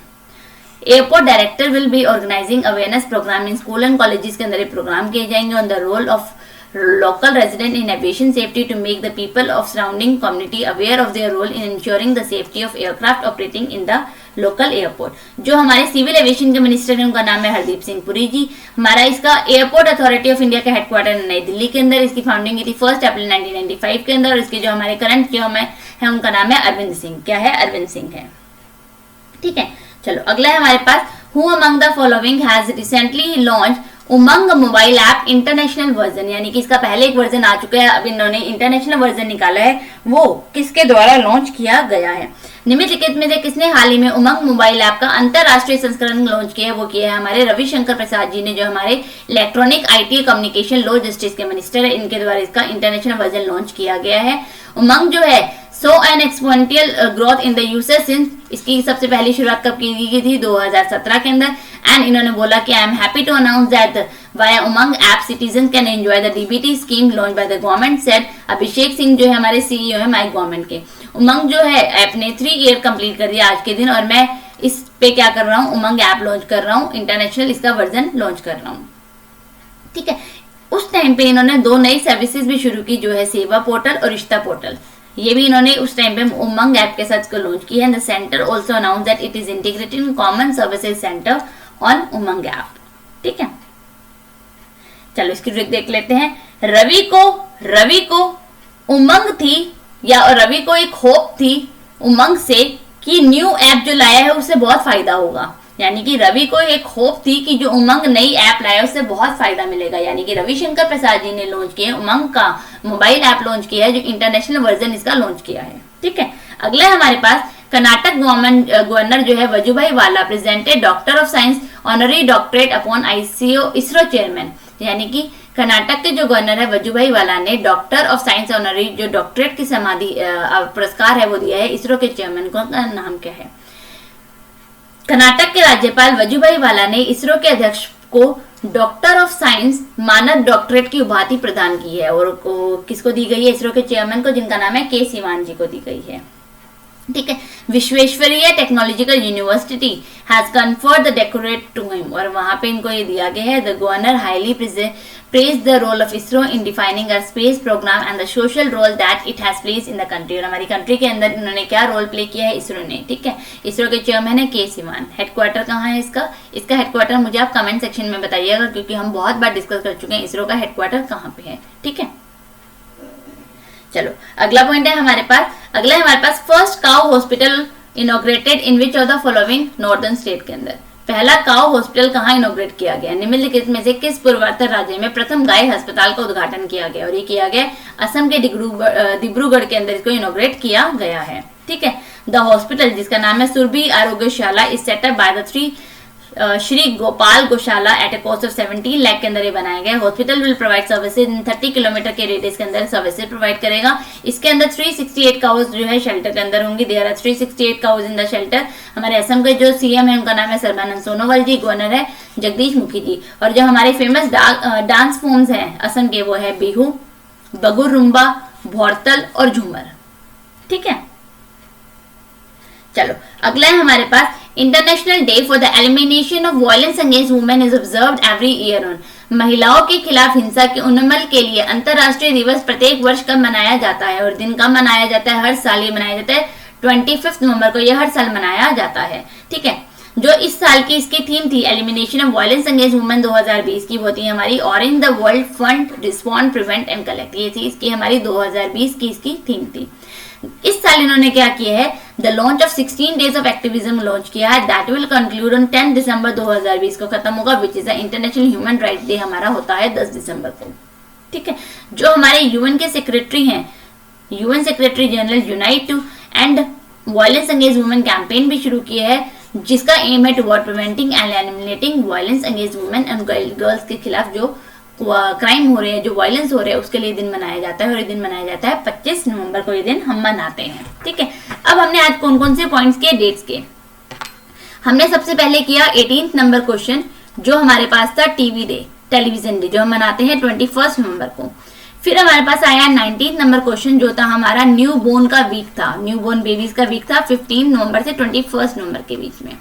Airport director will be organising awareness programme in school and colleges के अंदर programme किए जाएंगे on the role of local resident in aviation safety to make the people of surrounding community aware of their role in ensuring the safety of aircraft operating in the local airport। जो हमारे civil aviation के minister हैं उनका नाम है हरदीप सिंह पुरी जी। हमारा इसका airport authority of India का हेडक्वार्टर नई दिल्ली के अंदर। इसकी फाउंडिंग की थी 1 अप्रैल 1995 के अंदर और इसके जो हमारे करंट जो है उनका नाम है अरविंद सिंह। क्या है? अरविंद सिंह है। ठीक है, चलो अगला है हमारे पास who among the following has recently launch Umang mobile app international version, यानी कि इसका पहले एक वर्जन आ चुका है, अब इन्होंने इंटरनेशनल वर्जन निकाला है। वो किसके द्वारा लॉन्च किया गया है? निम्नलिखित में से किसने हाल ही में उमंग मोबाइल ऐप का अंतरराष्ट्रीय संस्करण लॉन्च किया है? वो किया है हमारे रविशंकर प्रसाद जी ने, जो हमारे electronic IT communication law justice के मिनिस्टर है। इनके द्वारा इसका इंटरनेशनल वर्जन लॉन्च किया गया है। उमंग जो है so an exponential growth in the user since, इसकी सबसे पहली शुरुआत कब की गई थी? 2017 के अंदर। एंड इन्होंने बोला कि I am happy to announce that via Umang app citizen can enjoy the DBT scheme launch by the government, said Abhishek Singh जो है हमारे CEO है माई गवर्नमेंट के। उमंग जो है ऐप ने 3 ईयर कंप्लीट कर दिया आज के दिन और मैं इस पे क्या कर रहा हूँ? उमंग ऐप लॉन्च कर रहा हूँ, इंटरनेशनल इसका वर्जन लॉन्च कर रहा हूँ। ठीक है, उस टाइम पे इन्होंने 2 नई सर्विसेज भी शुरू की, जो है सेवा पोर्टल और रिश्ता पोर्टल। ये भी इन्होंने उस टाइम पे उमंग ऐप के साथ इसको लॉन्च किया है। The centre also announce that it is integrated in common services centre on Umang app. ठीक है, चलो इसकी ट्रिक देख लेते हैं। रवि को उमंग थी या रवि को एक होप थी उमंग से कि न्यू ऐप जो लाया है उससे बहुत फायदा होगा। यानी कि रवि को एक होप थी कि जो उमंग नई ऐप लाया उससे बहुत फायदा मिलेगा, यानी कि रविशंकर प्रसाद जी ने लॉन्च किया उमंग का मोबाइल ऐप लॉन्च किया है, जो इंटरनेशनल वर्जन इसका लॉन्च किया है। ठीक है, अगला हमारे पास कर्नाटक गवर्नर जो है Vajubhai Vala presented doctor of science honorary doctorate upon ICO ISRO chairman, यानी कि कर्नाटक के जो गवर्नर है वजुभाई वाला ने डॉक्टर ऑफ साइंस ऑनरी जो डॉक्टरेट की समाधि पुरस्कार है वो दिया है इसरो के चेयरमैन को। नाम क्या है? कर्नाटक के राज्यपाल वजुभाई वाला ने इसरो के अध्यक्ष को डॉक्टर ऑफ साइंस मानद डॉक्टरेट की उपाधि प्रदान की है, और किसको दी गई है? इसरो के चेयरमैन को, जिनका नाम है के सिवान जी को दी गई है। ठीक है, Visvesvaraya technological university has conferred the decorate to him, और वहां पे इनको ये दिया गया है। The governor highly praise the role of ISRO in defining a space program and the social role that it has place in the country, और हमारी कंट्री के अंदर इन्होंने क्या रोल प्ले किया है इसरो ने। ठीक है, इसरो के चेयरमैन है के सिवान। हेडक्वार्टर कहाँ है इसका? इसका हेडक्वार्टर मुझे आप कमेंट सेक्शन में बताइएगा, क्योंकि हम बहुत बार डिस्कस कर चुके हैं इसरो का हेडक्वार्टर कहाँ पे है। ठीक है, चलो अगला पॉइंट है हमारे पास। अगला है हमारे पास first cow hospital inaugurated in which of the following northern state के अंदर। पहला काउ हॉस्पिटल कहाँ इनॉग्रेट किया गया? निम्नलिखित में से किस पूर्वोत्तर राज्य में प्रथम गाय अस्पताल का उद्घाटन किया गया? और ये किया गया असम के डिब्रूगढ़ के अंदर इसको इनॉग्रेट किया गया है। ठीक है, द हॉस्पिटल जिसका नाम है Surabhi Arogyashala is set up by the Shri Gopal Gaushala at a cost of 17 lakh के अंदर ये बनाया गया। Hospital will provide services in 30 kilometre के रेडियस के अंदर सर्विसेज प्रोवाइड करेगा। इसके अंदर 368 काउज जो है शेल्टर के अंदर होंगी। There are 368 cows in the shelter. हमारे असम के जो सीएम है उनका नाम है सर्बानंद सोनोवाल जी, गवर्नर है जगदीश मुखी जी, और जो हमारे फेमस डांस फॉर्म्स हैं असम के वो है बिहू, बगुरुम्बा, भौरतल और झूमर। ठीक है, चलो अगला है हमारे पास international day for the elimination of violence against women is observed every year on. महिलाओं के खिलाफ हिंसा के उन्मूलन के लिए अंतरराष्ट्रीय दिवस प्रत्येक वर्ष कब मनाया जाता है? और दिन कब मनाया जाता है? हर साल ये मनाया जाता है 25 नवंबर को, यह हर साल मनाया जाता है। ठीक है, जो इस साल की इसकी थीम थी elimination of violence against women 2020 की, वो थी हमारी orange the world fund respond prevent and collect. ये थी इसकी हमारी 2020 की इसकी थीम थी। इस साल इन्होंने क्या किया है? The launch of 16 days of activism launch किया है। दैट विल कंक्लूड ऑन 10 दिसंबर 2020 को खत्म होगा, which is international human rights day हमारा होता है 10 दिसंबर को। ठीक है, जो हमारे यूएन के सेक्रेटरी हैं, UN secretary general unite to end violence against women campaign भी शुरू किया है, जिसका एम है toward preventing and eliminating violence against women and girls के खिलाफ जो क्राइम हो रहे हैं, जो वायलेंस हो रहे हैं, उसके लिए दिन मनाया जाता है। और ये दिन मनाया जाता है 25 नवंबर को, ये दिन हम मनाते हैं। ठीक है, अब हमने आज कौन कौन से पॉइंट्स किए, डेट्स के। हमने सबसे पहले किया 18 नंबर क्वेश्चन, जो हमारे पास था टीवी डे, टेलीविजन डे, जो हम मनाते हैं 21 नवंबर को। फिर हमारे पास आया 19 नंबर क्वेश्चन, जो था हमारा न्यू बोर्न का वीक था, न्यू बोर्न बेबीज का वीक था 15 नवंबर से 21 नवंबर के बीच में।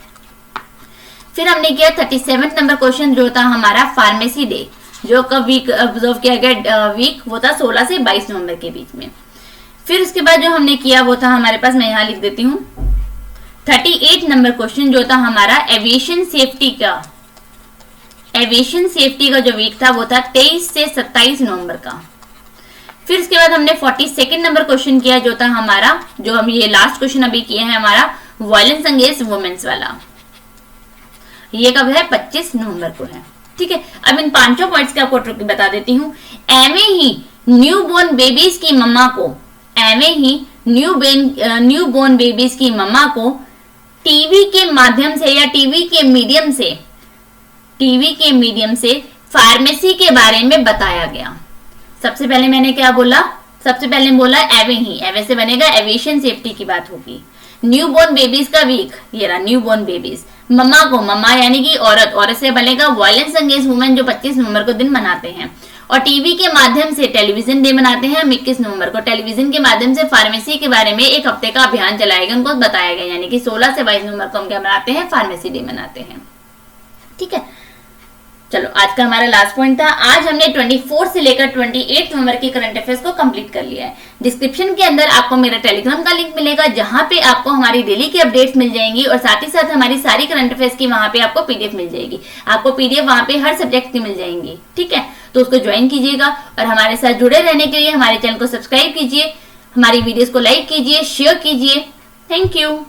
फिर हमने किया 37 नंबर क्वेश्चन, जो था हमारा फार्मेसी डे, जो कब वीक ऑब्जर्व किया गया वीक, वो था 16 से 22 नवंबर के बीच में। फिर उसके बाद जो हमने किया वो था हमारे पास, मैं यहाँ लिख देती हूँ 38 नंबर क्वेश्चन, जो था हमारा एविएशन सेफ्टी का। एविएशन सेफ्टी का जो वीक था वो था 23 से 27 नवंबर का। फिर उसके बाद हमने 42 नंबर क्वेश्चन किया, जो था हमारा, जो हम ये लास्ट क्वेश्चन अभी किए हैं हमारा वायलेंस अगेंस्ट वुमेन्स वाला, ये कब है? 25 नवंबर को है। ठीक है, अब इन पांचों पॉइंट्स के आपको ट्रिक बता देती हूँ। एवे ही न्यू बोर्न बेबीज की मम्मा को, एवे ही न्यू बोर्न बेबीज की मम्मा को टीवी के माध्यम से या टीवी के मीडियम से फार्मेसी के बारे में बताया गया। सबसे पहले मैंने क्या बोला? सबसे पहले बोला एवे ही, एवे से बनेगा एविएशन सेफ्टी की बात होगी। न्यू बोर्न बेबीज का वीक, ये रहा न्यू बोर्न बेबीज। मम्मा को, मम्मा यानी कि औरत, औरत से बनेगा वायलेंस अगेंस्ट वुमेन, जो 25 नवंबर को दिन मनाते हैं। और टीवी के माध्यम से टेलीविजन डे मनाते हैं हम 21 नवंबर को। टेलीविजन के माध्यम से फार्मेसी के बारे में एक हफ्ते का अभियान चलाया गया, उनको बताया गया, यानी कि 16 से 22 नवंबर को हम क्या मनाते हैं? फार्मेसी डे मनाते हैं। ठीक है, चलो आज का हमारा लास्ट पॉइंट था। आज हमने 24 से लेकर 28 नवंबर के करंट अफेयर्स को कंप्लीट कर लिया है। डिस्क्रिप्शन के अंदर आपको मेरा टेलीग्राम का लिंक मिलेगा, जहां पे आपको हमारी डेली की अपडेट्स मिल जाएंगी, और साथ ही साथ हमारी सारी करंट अफेयर्स की वहां पे आपको पीडीएफ मिल जाएगी। आपको पीडीएफ वहां पे हर सब्जेक्ट की मिल जाएंगी। ठीक है, तो उसको ज्वाइन कीजिएगा, और हमारे साथ जुड़े रहने के लिए हमारे चैनल को सब्सक्राइब कीजिए, हमारी वीडियोस को लाइक कीजिए, शेयर कीजिए। Thank you.